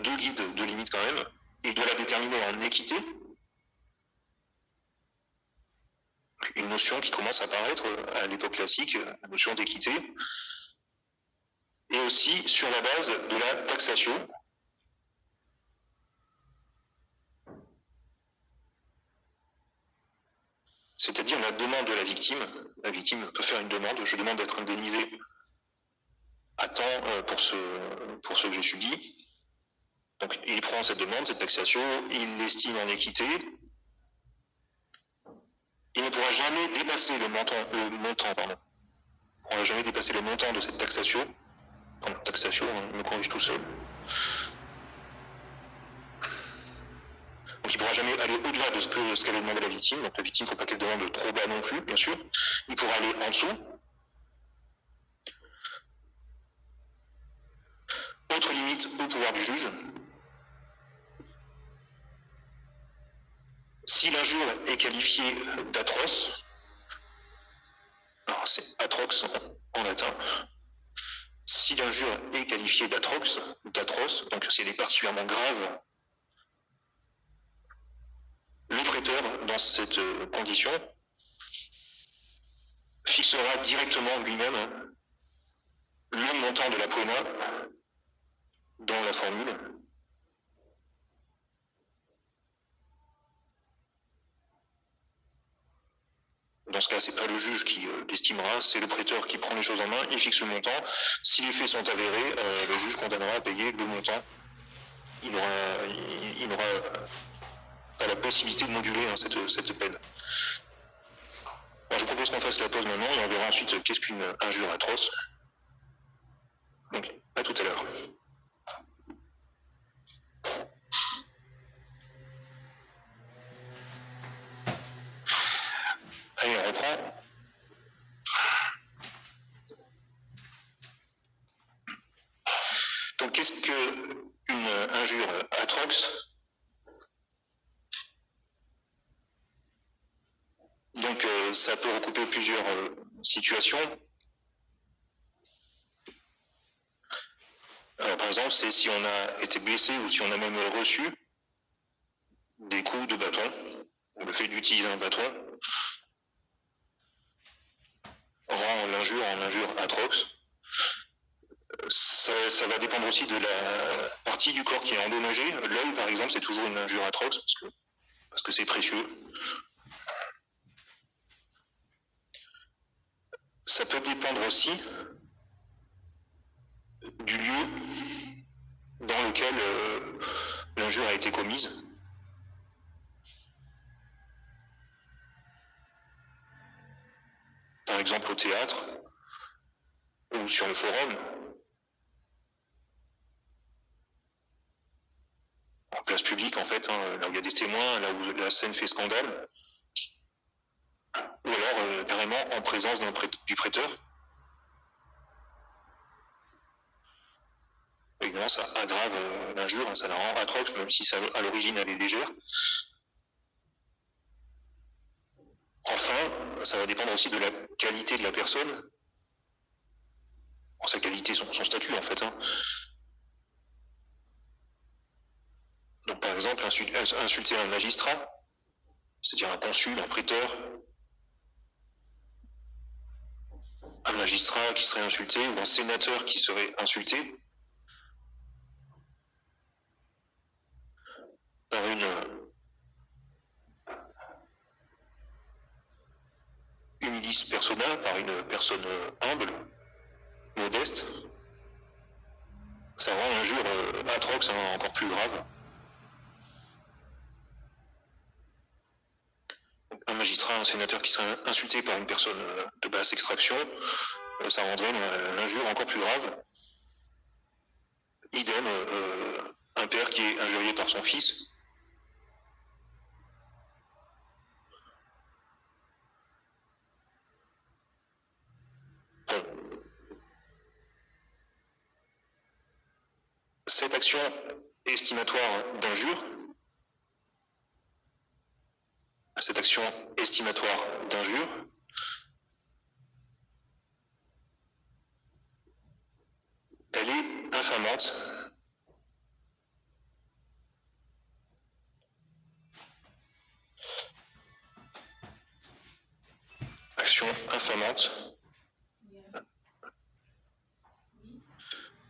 deux guides, deux limites quand même. Il doit la déterminer en équité, une notion qui commence à apparaître à l'époque classique, la notion d'équité, et aussi sur la base de la taxation. C'est-à-dire la demande de la victime. La victime peut faire une demande, je demande d'être indemnisé à temps pour ce que j'ai subi. Donc il prend cette demande, cette taxation, il l'estime en équité. Il ne pourra jamais dépasser le montant. Il ne pourra jamais dépasser le montant de cette taxation. Taxation, je me corrige tout seul. Donc il ne pourra jamais aller au-delà de ce qu'avait demandé la victime. Donc la victime, il ne faut pas qu'elle demande trop bas non plus, bien sûr. Il pourra aller en dessous. au pouvoir du juge. Si l'injure est qualifiée d'atroce, alors c'est atrox en latin, si l'injure est qualifiée d'atroce, donc si elle est particulièrement grave, le prêteur, dans cette condition, fixera directement lui-même le montant de la poena dans la formule. Dans ce cas, c'est pas le juge qui l'estimera, c'est le prêteur qui prend les choses en main, il fixe le montant. Si les faits sont avérés, le juge condamnera à payer le montant. Il n'aura pas la possibilité de moduler cette peine. Alors, je propose qu'on fasse la pause maintenant et on verra ensuite qu'est-ce qu'une injure atroce. Donc, à tout à l'heure. Allez, on reprend. Donc, qu'est-ce qu'une injure atroce? Donc, ça peut recouper plusieurs situations. Alors, par exemple, c'est si on a été blessé ou si on a même reçu des coups de bâton, le fait d'utiliser un bâton rend l'injure en injure atroce. Ça va dépendre aussi de la partie du corps qui est endommagée. L'œil, par exemple, c'est toujours une injure atroce parce que c'est précieux. Ça peut dépendre aussi du lieu dans lequel l'injure a été commise. Par exemple au théâtre ou sur le forum, en place publique en fait, là où il y a des témoins, là où la scène fait scandale, ou alors carrément en présence du prêteur. Évidemment, ça aggrave l'injure, ça la rend atroce, même si ça, à l'origine elle est légère. Enfin, ça va dépendre aussi de la qualité de la personne, sa qualité, son statut en fait. Donc par exemple, insulter un magistrat, c'est-à-dire un consul, un prêteur, un magistrat qui serait insulté ou un sénateur qui serait insulté par une milice persona, par une personne humble, modeste, ça rend l'injure atroce, encore plus grave. Un magistrat, un sénateur qui serait insulté par une personne de basse extraction, ça rendrait l'injure encore plus grave. Idem, un père qui est injurié par son fils. Bon. Cette action estimatoire d'injure, elle est infamante. Action infamante.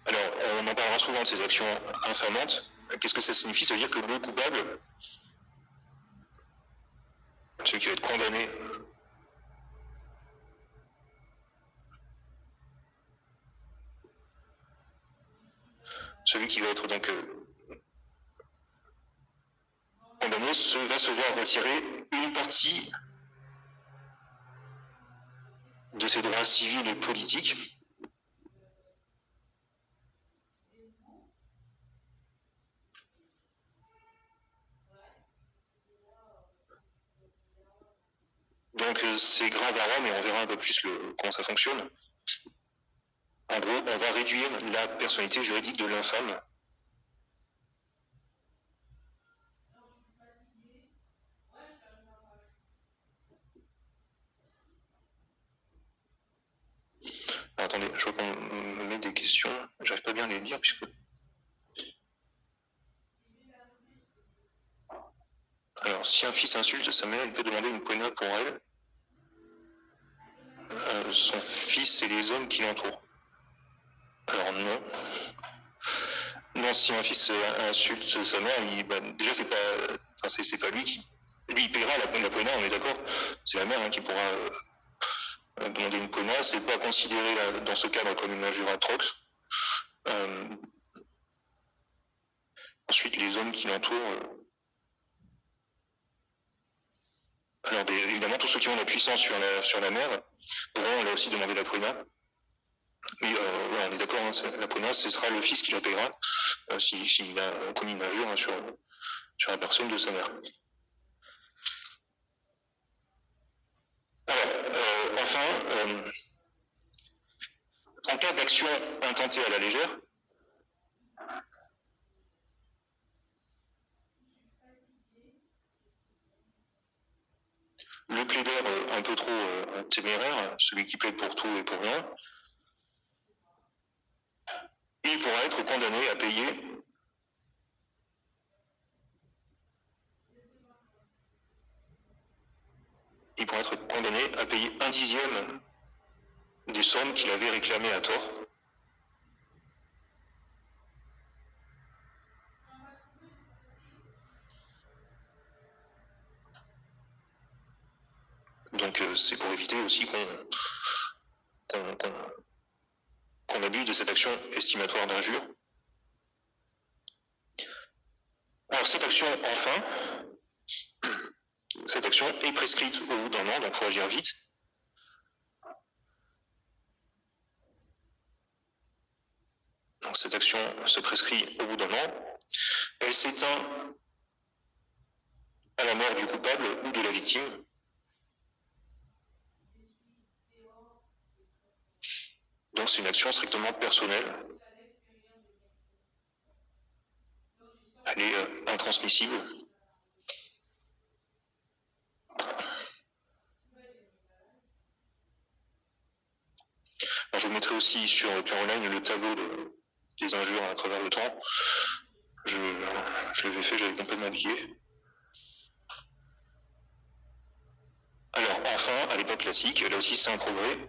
Alors, on en parlera souvent de ces actions infamantes. Qu'est-ce que ça signifie? Ça veut dire que le coupable, celui qui va être condamné, celui qui va être donc condamné va se voir retirer une partie de ses droits civils et politiques. Donc c'est grave à Rome et on verra un peu plus comment ça fonctionne. En gros, on va réduire la personnalité juridique de l'infâme Alors, attendez, je vois qu'on me met des questions. J'arrive pas bien à les lire puisque. Alors, si un fils insulte sa mère, il peut demander une poignée pour elle, son fils et les hommes qui l'entourent. Alors non. Non, si un fils insulte sa mère, déjà c'est pas lui qui. Lui il paiera la poignée, on est d'accord. C'est la mère qui pourra demander une poignée. C'est pas considéré dans ce cadre comme une injure atroce. Ensuite, les hommes qui l'entourent. Alors évidemment, tous ceux qui ont la puissance sur la mère pourront là aussi demander la poignée. Mais voilà, on est d'accord, la poignée, ce sera le fils qui la paiera s'il a commis une injure sur la personne de sa mère. Alors, enfin, en cas d'action intentée à la légère, le plaideur un peu trop téméraire, celui qui plaide pour tout et pour rien, il pourra être condamné à payer un dixième des sommes qu'il avait réclamées à tort. Donc c'est pour éviter aussi qu'on abuse de cette action estimatoire d'injure. Alors cette action, enfin, cette action est prescrite au bout d'un an, donc il faut agir vite. Donc cette action se prescrit au bout d'un an. Elle s'éteint à la mort du coupable ou de la victime. Donc c'est une action strictement personnelle. Elle est intransmissible. Alors, je vous mettrai aussi sur Caroline le tableau des injures à travers le temps. Je l'avais fait, j'avais complètement oublié. Alors enfin, à l'époque classique, là aussi c'est un progrès.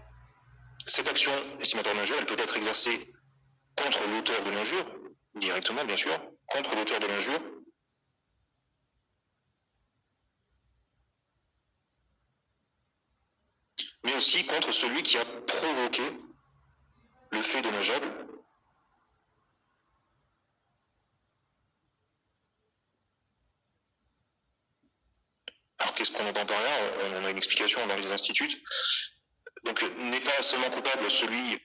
Cette action estimatoire d'injure, elle peut être exercée contre l'auteur de l'injure, directement bien sûr, contre l'auteur de l'injure, mais aussi contre celui qui a provoqué le fait dommageable. Alors qu'est-ce qu'on entend par là? On en a une explication dans les instituts. Donc n'est pas seulement coupable celui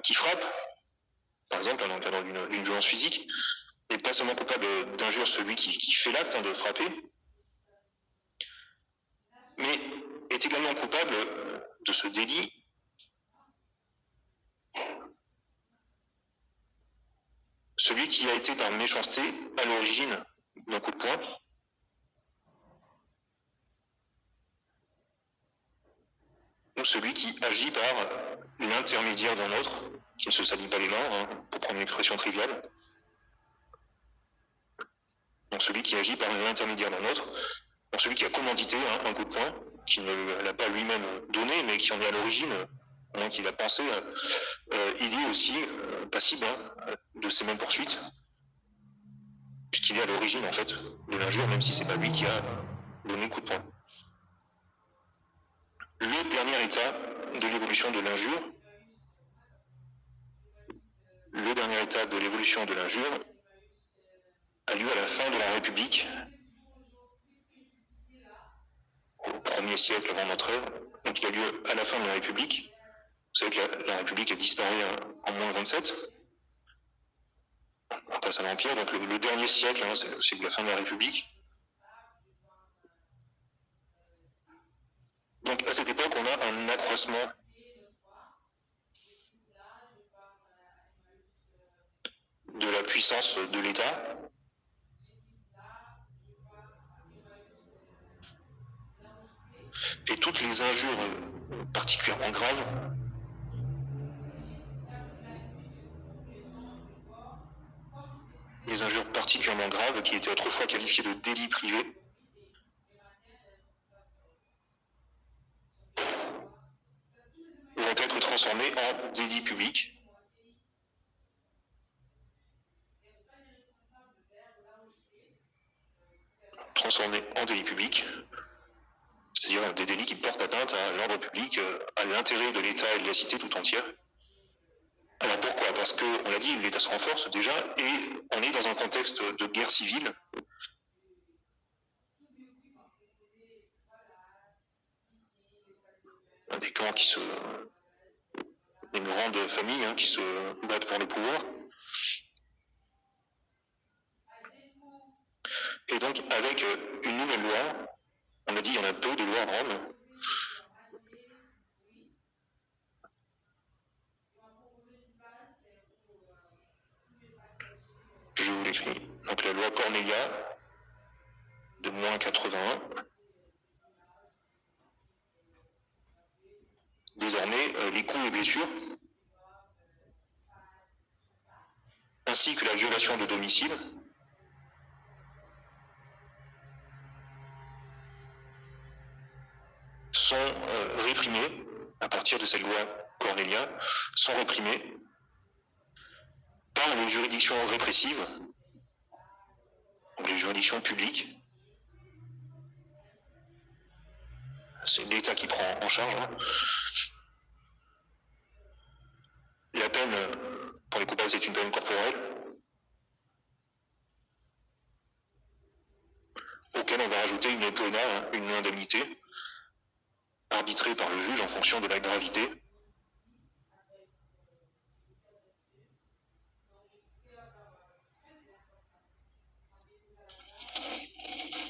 qui frappe, par exemple dans le cadre d'une violence physique, n'est pas seulement coupable d'injure celui qui fait l'acte de frapper, mais est également coupable de ce délit celui qui a été par méchanceté à l'origine d'un coup de poing. Ou celui qui agit par l'intermédiaire d'un autre, qui ne se salit pas les mains, pour prendre une expression triviale. Donc celui qui agit par l'intermédiaire d'un autre, donc celui qui a commandité un coup de poing, qui ne l'a pas lui-même donné, mais qui en est à l'origine, au moins qu'il a pensé, il est aussi passible de ces mêmes poursuites, puisqu'il est à l'origine en fait de l'injure, même si c'est pas lui qui a donné le coup de poing. Le dernier état de l'évolution de l'injure, a lieu à la fin de la République, au 1er siècle avant notre ère. Donc il a lieu à la fin de la République. Vous savez que la République a disparu en moins 27. On passe à l'Empire, donc le dernier siècle, c'est la fin de la République. Donc à cette époque, on a un accroissement de la puissance de l'État. Et toutes les injures particulièrement graves les injures particulièrement graves, qui étaient autrefois qualifiées de délits privés, vont être transformés en délits publics. Transformés en délits publics, c'est-à-dire des délits qui portent atteinte à l'ordre public, à l'intérêt de l'État et de la cité tout entière. Alors pourquoi? Parce que, on l'a dit, l'État se renforce déjà, et on est dans un contexte de guerre civile. Des clans qui se... une grande famille qui se battent pour le pouvoir. Et donc, avec une nouvelle loi, on a dit il y en a peu de lois à Rome. Je vous l'écris. Donc la loi Cornelia de moins 81. Désormais, les coups et blessures, ainsi que la violation de domicile, sont réprimés, à partir de cette loi Cornelia, sont réprimés par les juridictions répressives, donc les juridictions publiques. C'est l'État qui prend en charge. La peine pour les coupables, c'est une peine corporelle, auquel on va rajouter une pena, une indemnité, arbitrée par le juge en fonction de la gravité.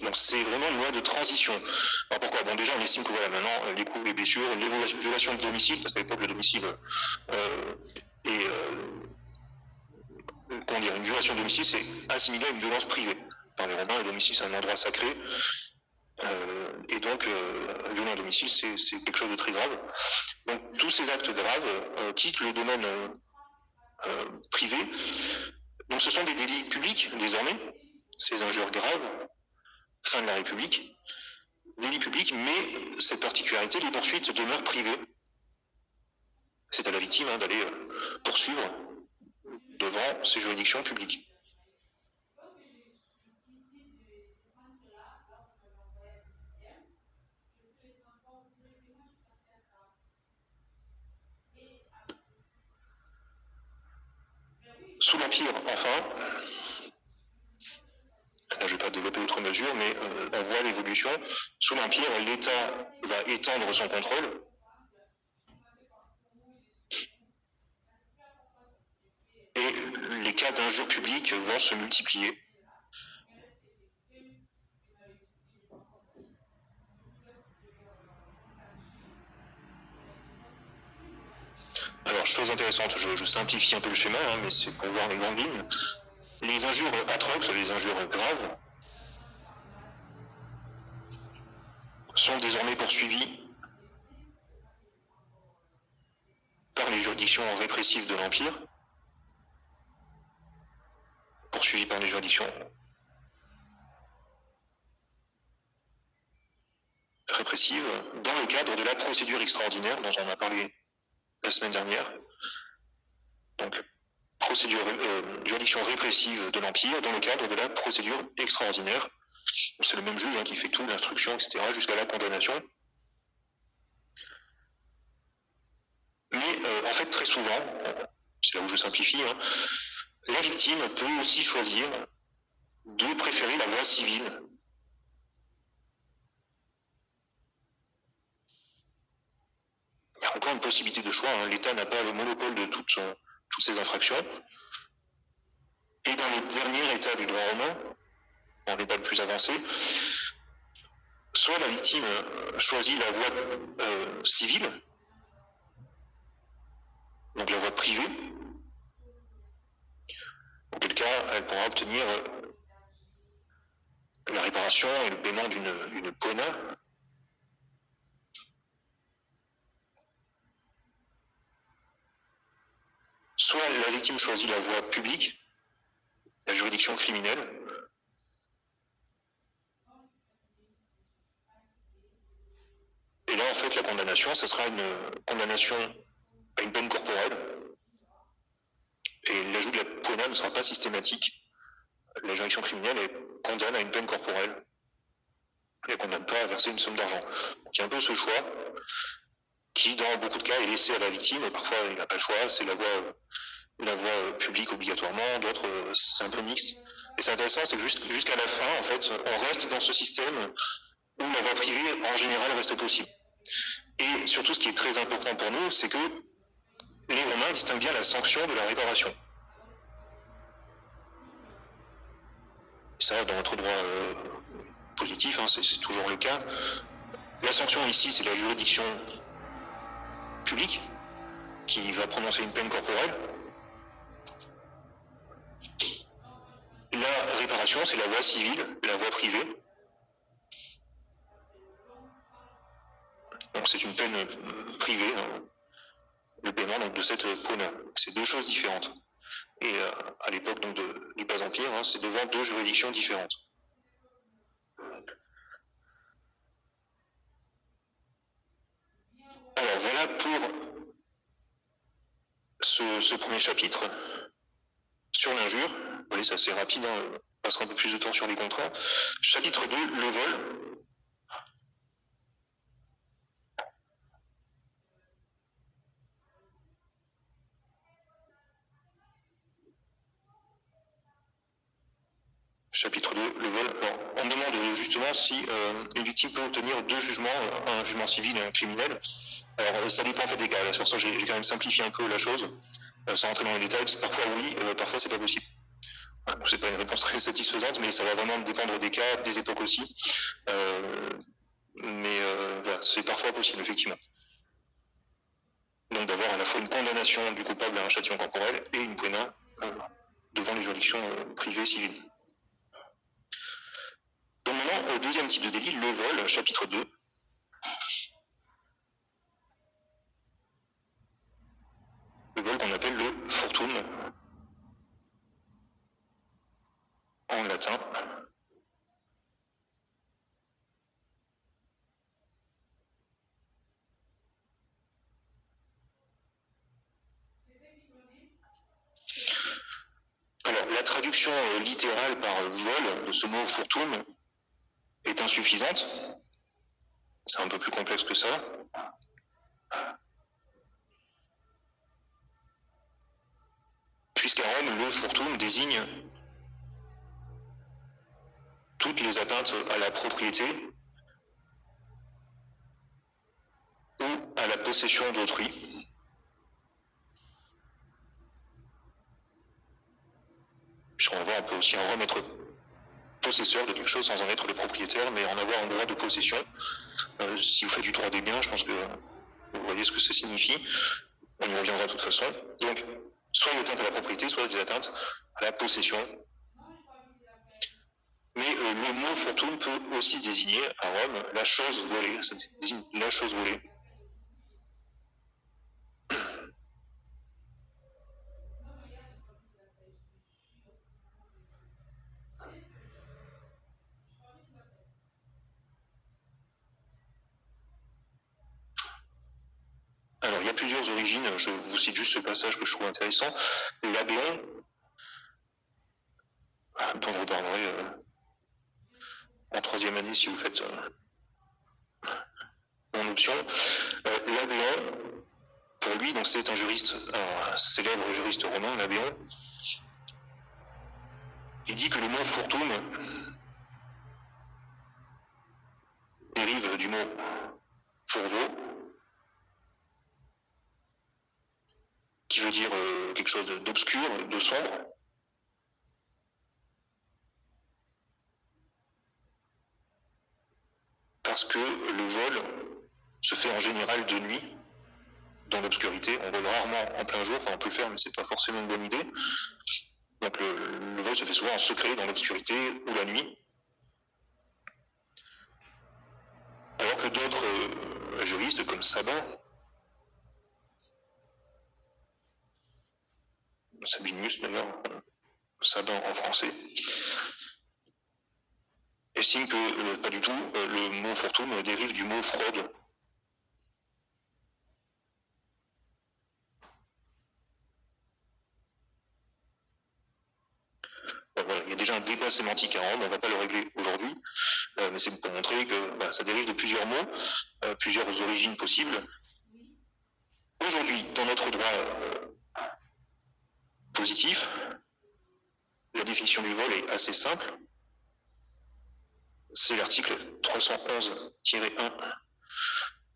Donc c'est vraiment une loi de transition. Alors pourquoi? Bon, déjà on estime que voilà, maintenant les coups, les blessures, les violations de domicile, parce qu'à l'époque le domicile comment dire, une violation de domicile, c'est assimilé à une violence privée. Par les Romains, le domicile c'est un endroit sacré, et donc violer un domicile c'est quelque chose de très grave. Donc tous ces actes graves quittent le domaine privé. Donc ce sont des délits publics désormais, ces injures graves, fin de la République, délit public, mais cette particularité, les poursuites demeurent privées. C'est à la victime d'aller poursuivre devant ces juridictions publiques. Sous l'Empire, enfin, je ne vais pas développer outre mesure, mais on voit l'évolution. Sous l'Empire, l'État va étendre son contrôle. Et les cas d'injures publiques vont se multiplier. Alors, chose intéressante, je simplifie un peu le schéma, mais c'est pour voir les grandes lignes. Les injures atroces, les injures graves, sont désormais poursuivies par les juridictions répressives de l'Empire, poursuivies par les juridictions répressives dans le cadre de la procédure extraordinaire dont on a parlé la semaine dernière. Donc, juridiction répressive de l'Empire dans le cadre de la procédure extraordinaire. C'est le même juge qui fait tout, l'instruction, etc., jusqu'à la condamnation. Mais en fait, très souvent, c'est là où je simplifie, la victime peut aussi choisir de préférer la voie civile. Il y a encore une possibilité de choix. L'État n'a pas le monopole de toutes ces infractions. Et dans les derniers états du droit romain, en état le plus avancé, soit la victime choisit la voie civile, donc la voie privée, auquel cas elle pourra obtenir la réparation et le paiement d'une pena. Soit la victime choisit la voie publique, la juridiction juridiction criminelle. Et là, en fait, la condamnation, ce sera une condamnation à une peine corporelle. Et l'ajout de la poena ne sera pas systématique. La juridiction criminelle condamne à une peine corporelle. Et elle ne condamne pas à verser une somme d'argent. Donc il y a un peu ce choix qui, dans beaucoup de cas, est laissé à la victime. Et parfois, il n'a pas le choix. C'est la voie publique obligatoirement. D'autres, c'est un peu mixte. Et c'est intéressant, c'est que jusqu'à la fin, en fait, on reste dans ce système où la voie privée, en général, reste possible. Et surtout, ce qui est très important pour nous, c'est que les Romains distinguent bien la sanction de la réparation. Et ça, dans notre droit positif, hein, c'est toujours le cas. La sanction ici, c'est la juridiction publique qui va prononcer une peine corporelle. La réparation, c'est la voie civile, la voie privée. Donc c'est une peine privée, hein, le paiement donc, de cette poena. C'est deux choses différentes. Et à l'époque donc du Bas-Empire, hein, c'est devant deux juridictions différentes. Alors voilà pour ce premier chapitre sur l'injure. Vous voyez, c'est assez rapide, hein, on passera un peu plus de temps sur les contrats. Chapitre 2, le vol. Chapitre 2, le vol. Alors, on me demande justement si une victime peut obtenir deux jugements, un jugement civil et un criminel. Alors, ça dépend en fait des cas. C'est pour ça que j'ai quand même simplifié un peu la chose, sans rentrer dans les détails, parce que parfois oui, parfois c'est pas possible. C'est pas une réponse très satisfaisante, mais ça va vraiment dépendre des cas, des époques aussi. Mais voilà, c'est parfois possible, effectivement. Donc d'avoir à la fois une condamnation du coupable à un châtiment corporel et une poena devant les juridictions privées civiles. Donc maintenant, au deuxième type de délit, le vol, chapitre 2. Le vol qu'on appelle le furtum en latin. Alors, la traduction littérale par vol de ce mot furtum est insuffisante. C'est un peu plus complexe que ça. Puisqu'à Rome, le furtum désigne toutes les atteintes à la propriété ou à la possession d'autrui. Puisqu'on va voir, on peut aussi en Rome être possesseur de quelque chose sans en être le propriétaire, mais en avoir un droit de possession. Si vous faites du droit des biens, je pense que vous voyez ce que ça signifie. On y reviendra de toute façon. Donc, soit des atteintes à la propriété, soit des atteintes à la possession. Mais le mot furtum peut aussi désigner à Rome la chose volée. Ça désigne la chose volée. Alors, il y a plusieurs origines, je vous cite juste ce passage que je trouve intéressant. L'Abéon, dont je reparlerai en troisième année si vous faites mon option. L'Abéon, pour lui, donc c'est un juriste, un célèbre juriste romain, l'Abéon. Il dit que le mot furtum dérive du mot fourveau, qui veut dire quelque chose d'obscur, de sombre. Parce que le vol se fait en général de nuit, dans l'obscurité. On vole rarement en plein jour, enfin on peut le faire, mais c'est pas forcément une bonne idée. Donc le vol se fait souvent en secret, dans l'obscurité ou la nuit. Alors que d'autres juristes, comme Sabin, Sabinius d'ailleurs, Sabin en français, estime que pas du tout, le mot fortune dérive du mot fraude. Voilà, il y a déjà un débat sémantique à Rome, on ne va pas le régler aujourd'hui, mais c'est pour montrer que ça dérive de plusieurs mots, plusieurs origines possibles. Aujourd'hui, dans notre droit positif, la définition du vol est assez simple. C'est l'article 311-1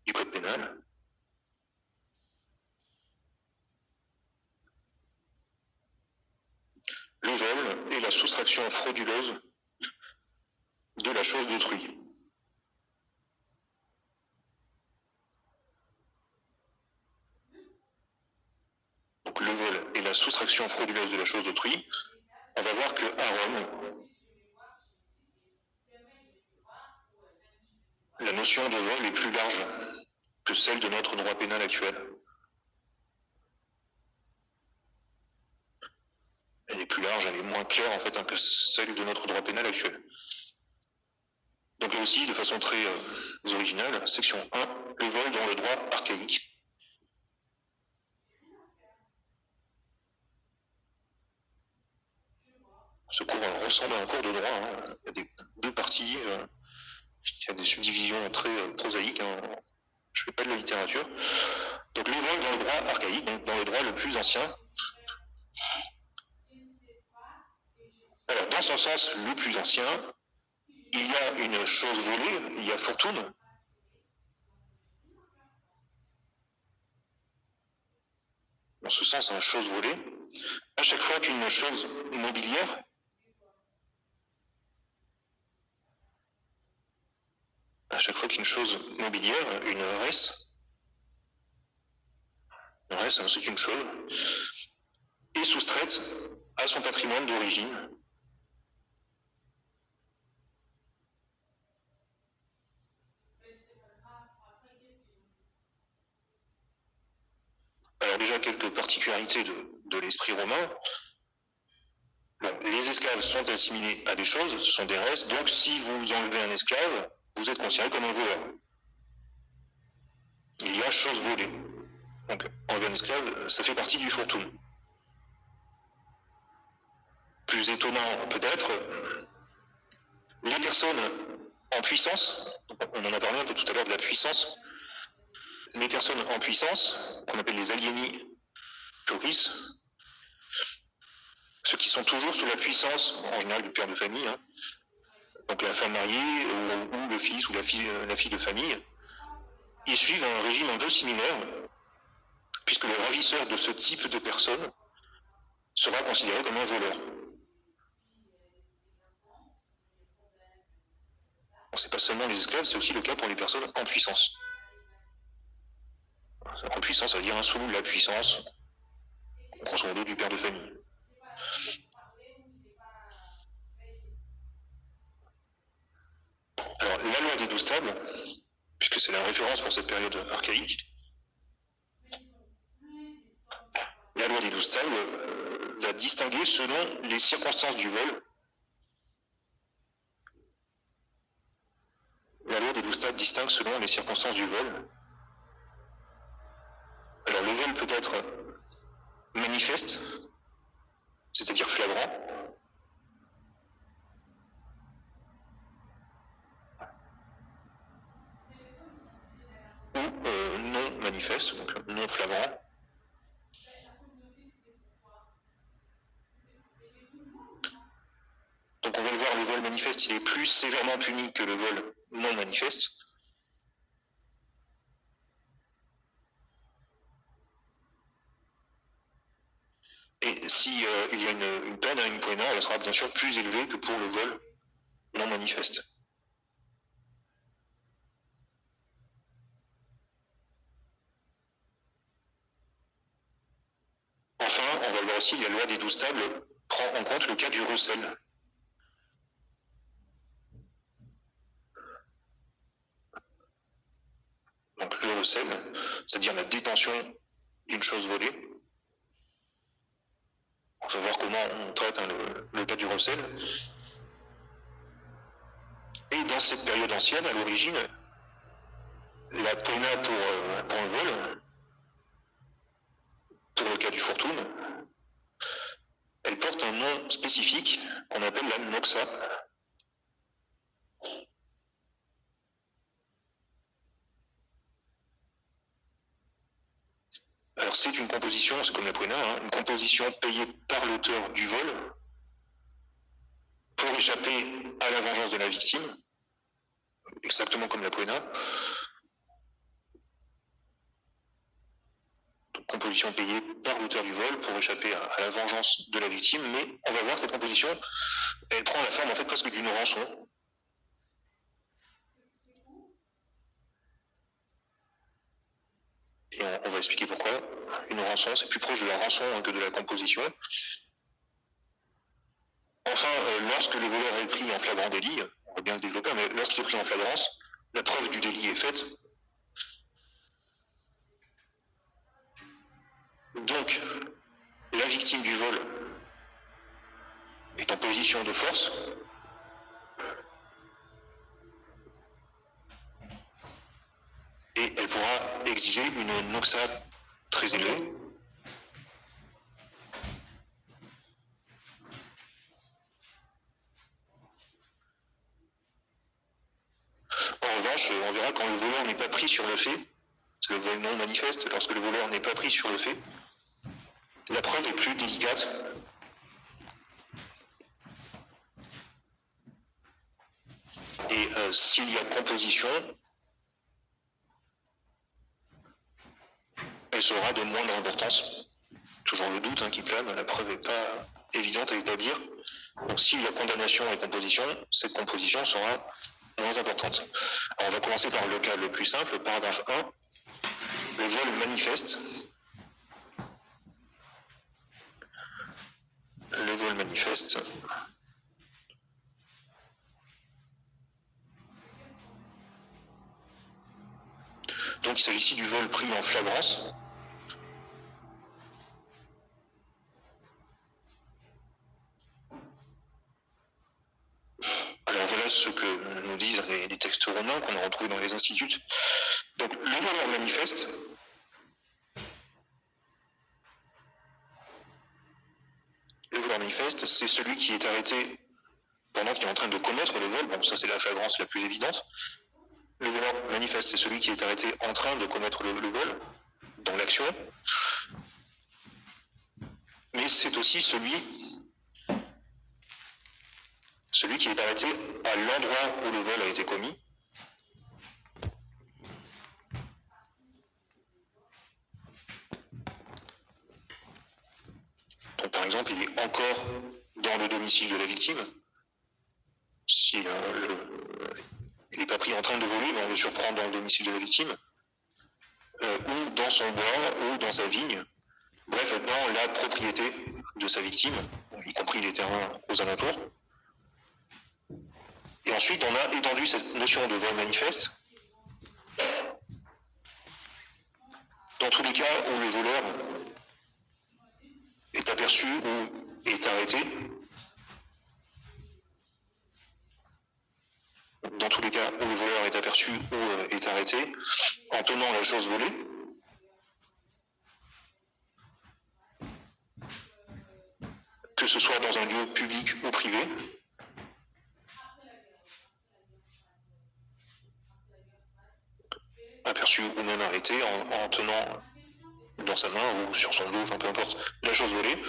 du Code pénal. Le vol est la soustraction frauduleuse de la chose d'autrui. Donc le vol est la soustraction frauduleuse de la chose d'autrui. On va voir qu'à Rome, la notion de vol est plus large que celle de notre droit pénal actuel. Elle est plus large, elle est moins claire en fait que celle de notre droit pénal actuel. Donc là aussi, de façon très originale, section 1, le vol dans le droit archaïque. Ce cours ressemble à un cours de droit, hein. Il y a deux parties, il y a des subdivisions très prosaïques, hein. Je ne fais pas de la littérature. Donc le vol dans le droit archaïque, donc dans le droit le plus ancien. Alors dans son sens le plus ancien, il y a une chose volée, il y a fortune. Dans ce sens, une chose volée, à chaque fois qu'une chose mobilière une res, c'est une chose, est soustraite à son patrimoine d'origine. Alors déjà quelques particularités de l'esprit romain. Bon, les esclaves sont assimilés à des choses, ce sont des res, donc si vous enlevez un esclave, vous êtes considéré comme un voleur. Il y a chose volée. Donc enlever un esclave, ça fait partie du fortune. Plus étonnant peut-être, les personnes en puissance, on en a parlé un peu tout à l'heure de la puissance, les personnes en puissance, qu'on appelle les alieni chauris, ceux qui sont toujours sous la puissance, en général du père de famille, hein, donc la femme mariée ou le fils ou la fille de famille, ils suivent un régime un peu similaire, puisque le ravisseur de ce type de personne sera considéré comme un voleur. Bon, c'est pas seulement les esclaves, c'est aussi le cas pour les personnes en puissance. En puissance, ça veut dire un sous la puissance, grosso modo, du père de famille. Alors, la loi des 12 tables, puisque c'est la référence pour cette période archaïque, la loi des 12 tables va distinguer selon les circonstances du vol. La loi des 12 tables distingue selon les circonstances du vol. Alors, le vol peut être manifeste, c'est-à-dire flagrant, ou non manifeste, donc non flagrant. Donc on va le voir, le vol manifeste, il est plus sévèrement puni que le vol non manifeste. Et si il y a une peine à une poignard, elle sera bien sûr plus élevée que pour le vol non manifeste. Enfin, on va le voir aussi, la loi des 12 tables prend en compte le cas du recel. Donc le recel, c'est-à-dire la détention d'une chose volée. On va voir comment on traite le cas du recel. Et dans cette période ancienne, à l'origine, la poena pour un vol, pour le cas du Fortune, elle porte un nom spécifique qu'on appelle la noxa. Alors c'est une composition, c'est comme la poena, une composition payée par l'auteur du vol pour échapper à la vengeance de la victime, exactement comme la poena. Composition payée par l'auteur du vol pour échapper à la vengeance de la victime, mais on va voir cette composition, elle prend la forme en fait presque d'une rançon. Et on va expliquer pourquoi. Une rançon, c'est plus proche de la rançon que de la composition. Enfin, lorsque le voleur est pris en flagrant délit, on va bien le développer, mais lorsqu'il est pris en flagrance, la preuve du délit est faite. Donc, la victime du vol est en position de force. Et elle pourra exiger une noxa très élevée. En revanche, on verra quand le voleur n'est pas pris sur le fait, c'est le vol non manifeste, lorsque le voleur n'est pas pris sur le fait, la preuve est plus délicate. Et s'il y a composition, elle sera de moindre importance. Toujours le doute qui plane, la preuve n'est pas évidente à établir. Donc s'il y a condamnation et composition, cette composition sera moins importante. Alors on va commencer par le cas le plus simple, paragraphe 1, le vol manifeste. Le vol manifeste. Donc il s'agit ici du vol pris en flagrance. Alors voilà ce que nous disent les textes romains qu'on a retrouvés dans les instituts. Donc le voleur manifeste. Le voleur manifeste, c'est celui qui est arrêté pendant qu'il est en train de commettre le vol. Bon, ça c'est la flagrance la plus évidente. Le voleur manifeste, c'est celui qui est arrêté en train de commettre le vol, dans l'action. Mais c'est aussi celui qui est arrêté à l'endroit où le vol a été commis. Donc par exemple, il est encore dans le domicile de la victime. Si il n'est pas pris en train de voler, mais on le surprend dans le domicile de la victime, ou dans son bois, ou dans sa vigne, bref, dans la propriété de sa victime, y compris les terrains aux alentours. Et ensuite, on a étendu cette notion de vol manifeste dans tous les cas où le voleur est aperçu ou est arrêté. Dans tous les cas où le voleur est aperçu ou est arrêté en tenant la chose volée. Que ce soit dans un lieu public ou privé. Aperçu ou même arrêté en tenant dans sa main ou sur son dos, enfin peu importe, la chose volée,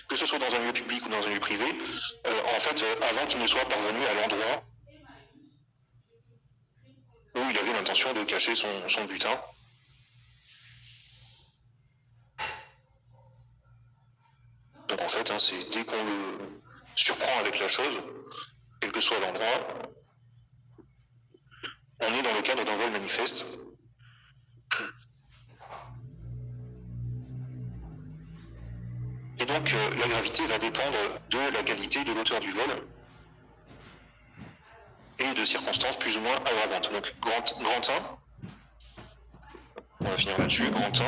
que ce soit dans un lieu public ou dans un lieu privé, en fait, avant qu'il ne soit parvenu à l'endroit où il avait l'intention de cacher son butin. Donc en fait, c'est dès qu'on le surprend avec la chose, quel que soit l'endroit, on est dans le cadre d'un vol manifeste. Et donc la gravité va dépendre de la qualité de l'auteur du vol et de circonstances plus ou moins aggravantes. Donc grand 1, on va finir là-dessus, grand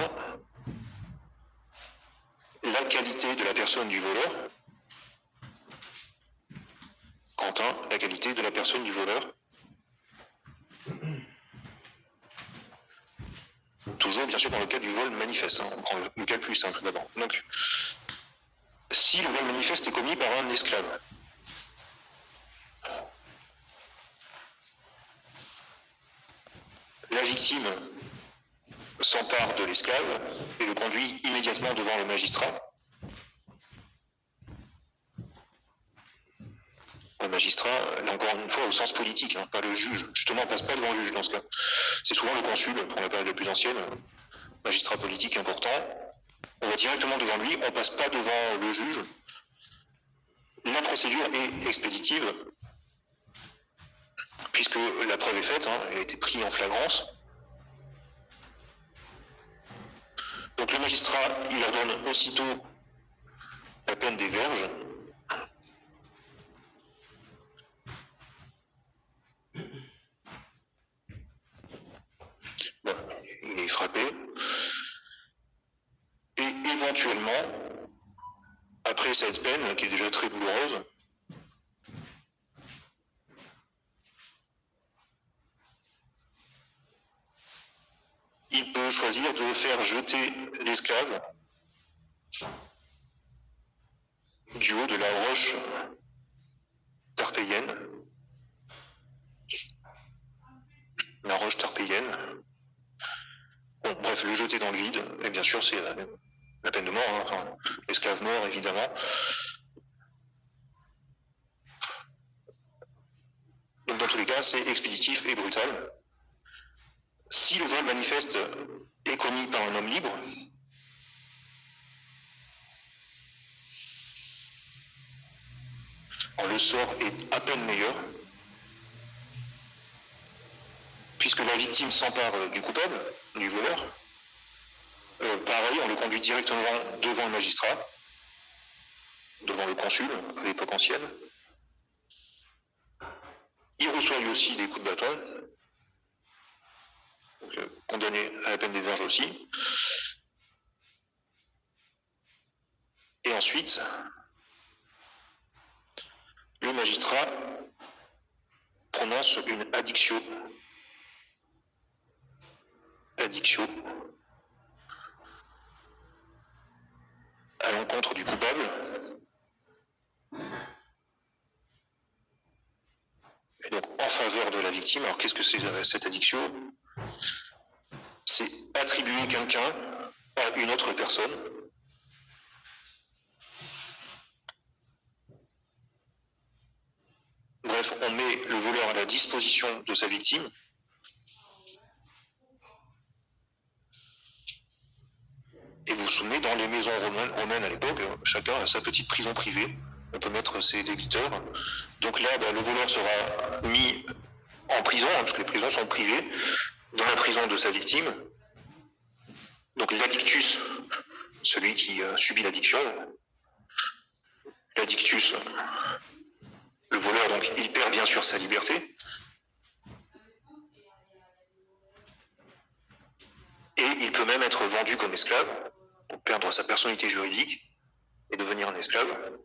1, la qualité de la personne du voleur. Quentin, la qualité de la personne du voleur. Toujours, bien sûr, dans le cas du vol manifeste. On prend le cas le plus simple d'abord. Donc, si le vol manifeste est commis par un esclave, la victime s'empare de l'esclave et le conduit immédiatement devant le magistrat. Le magistrat, là encore une fois, au sens politique, pas le juge. Justement, on ne passe pas devant le juge dans ce cas. C'est souvent le consul, pour la période la plus ancienne, magistrat politique important. On va directement devant lui, on ne passe pas devant le juge. La procédure est expéditive, puisque la preuve est faite, elle a été prise en flagrance. Donc le magistrat, il ordonne aussitôt la peine des verges. Bon, il est frappé. Et éventuellement, après cette peine, qui est déjà très douloureuse, il peut choisir de faire jeter l'esclave du haut de la roche tarpéienne. La roche tarpéienne. Bon, bref, le jeter dans le vide, et bien sûr, c'est la peine de mort, l'esclave mort, évidemment. Donc, dans tous les cas, c'est expéditif et brutal. Si le vol manifeste est commis par un homme libre, le sort est à peine meilleur, puisque la victime s'empare du coupable, du voleur. Pareil, on le conduit directement devant le magistrat, devant le consul, à l'époque ancienne. Il reçoit lui aussi des coups de bâton, donc, condamné à la peine des verges aussi. Et ensuite, le magistrat prononce une addictio. À l'encontre du coupable. Et donc en faveur de la victime. Alors qu'est-ce que c'est cette addictio? C'est attribuer quelqu'un à une autre personne. Bref, on met le voleur à la disposition de sa victime. Et vous vous souvenez, dans les maisons romaines à l'époque, chacun a sa petite prison privée. On peut mettre ses débiteurs. Donc là, le voleur sera mis en prison, parce que les prisons sont privées, dans la prison de sa victime. Donc l'addictus, celui qui subit l'addiction. L'addictus, le voleur, donc il perd bien sûr sa liberté. Et il peut même être vendu comme esclave, donc perdre sa personnalité juridique et devenir un esclave.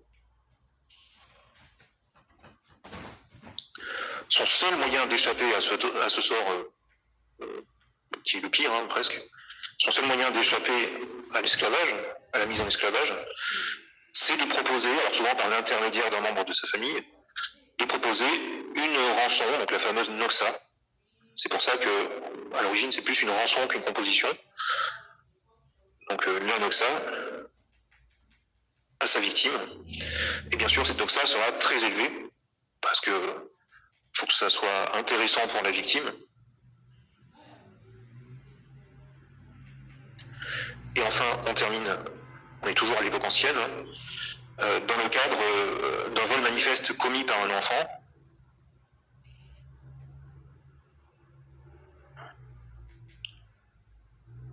Son seul moyen d'échapper à ce sort, qui est le pire presque, son seul moyen d'échapper à l'esclavage, à la mise en esclavage, c'est de proposer, alors souvent par l'intermédiaire d'un membre de sa famille, de proposer une rançon, donc la fameuse noxa. C'est pour ça que, à l'origine, c'est plus une rançon qu'une composition. Donc la noxa à sa victime. Et bien sûr, cette noxa sera très élevée, parce que faut que ça soit intéressant pour la victime. Et enfin, on est toujours à l'époque ancienne, dans le cadre d'un vol manifeste commis par un enfant.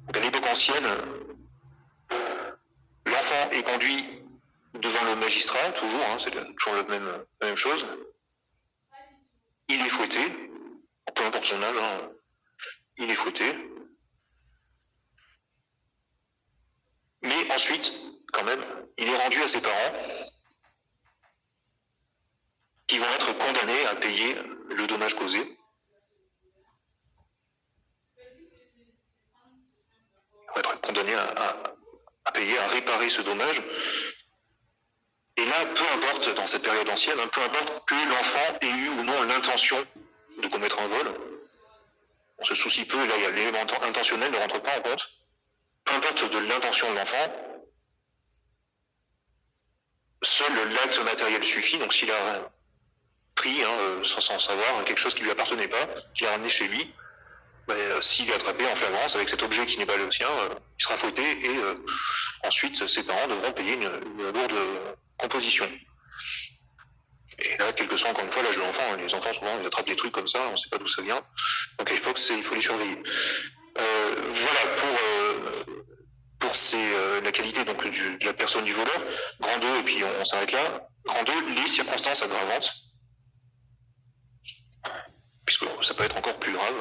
Donc à l'époque ancienne, l'enfant est conduit devant le magistrat, toujours, c'est toujours la même chose. Il est fouetté, peu importe son âge, il est fouetté. Mais ensuite, quand même, il est rendu à ses parents qui vont être condamnés à payer le dommage causé. Ils vont être condamnés à payer, à réparer ce dommage. Et là, peu importe, dans cette période ancienne, peu importe que l'enfant ait eu ou non l'intention de commettre un vol, on se soucie peu, là, l'élément intentionnel ne rentre pas en compte. Peu importe de l'intention de l'enfant, seul l'acte matériel suffit. Donc s'il a pris, sans savoir, quelque chose qui lui appartenait pas, qu'il a ramené chez lui, s'il est attrapé en flagrance avec cet objet qui n'est pas le sien, il sera fouetté et ensuite ses parents devront payer une lourde composition. Et là, quel que soit encore une fois l'âge de l'enfant, les enfants souvent ils attrapent des trucs comme ça, on ne sait pas d'où ça vient. Donc à l'époque, il faut les surveiller. Voilà pour la qualité donc de la personne du voleur. Grand 2, et puis on s'arrête là. Grand 2, les circonstances aggravantes, puisque ça peut être encore plus grave.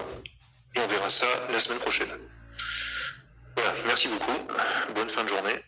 Et on verra ça la semaine prochaine. Voilà, merci beaucoup. Bonne fin de journée.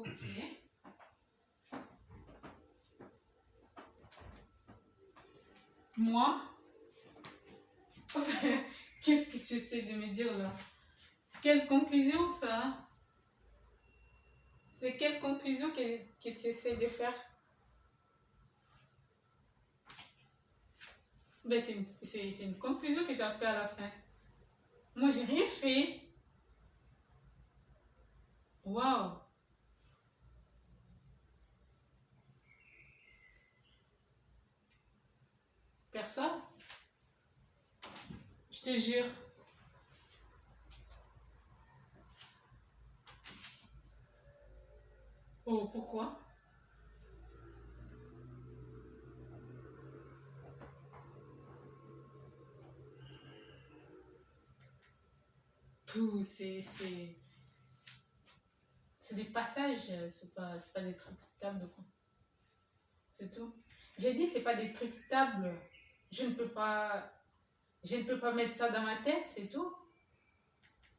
Ok. Moi, qu'est-ce que tu essaies de me dire là? Quelle conclusion ça? C'est quelle conclusion que tu essaies de faire? Ben, c'est une conclusion que tu as fait à la fin. Moi, j'ai rien fait. Waouh! Personne? Je te jure. Oh, pourquoi? Pouh, c'est des passages, c'est pas des trucs stables, quoi. C'est tout. J'ai dit, c'est pas des trucs stables. Je ne peux pas, je ne peux pas mettre ça dans ma tête, c'est tout.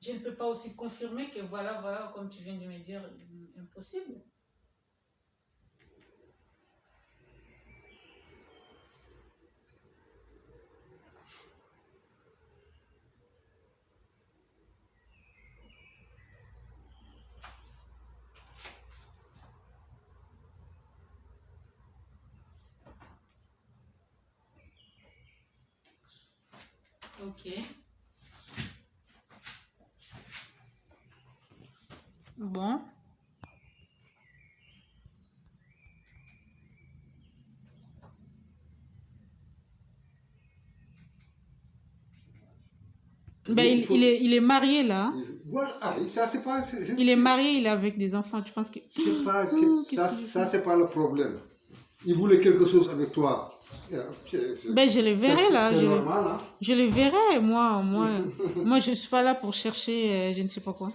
Je ne peux pas aussi confirmer que voilà, voilà, comme tu viens de me dire, impossible. Ok. Bon. Ben, il est marié là. Voilà, ça c'est pas. Il est marié, il est avec des enfants. Tu penses que. C'est pas, Qu'est-ce ça c'est pas le problème. Il voulait quelque chose avec toi. Ben, je le verrai là. C'est normal, hein. Je le verrai, moi, je ne suis pas là pour chercher je ne sais pas quoi.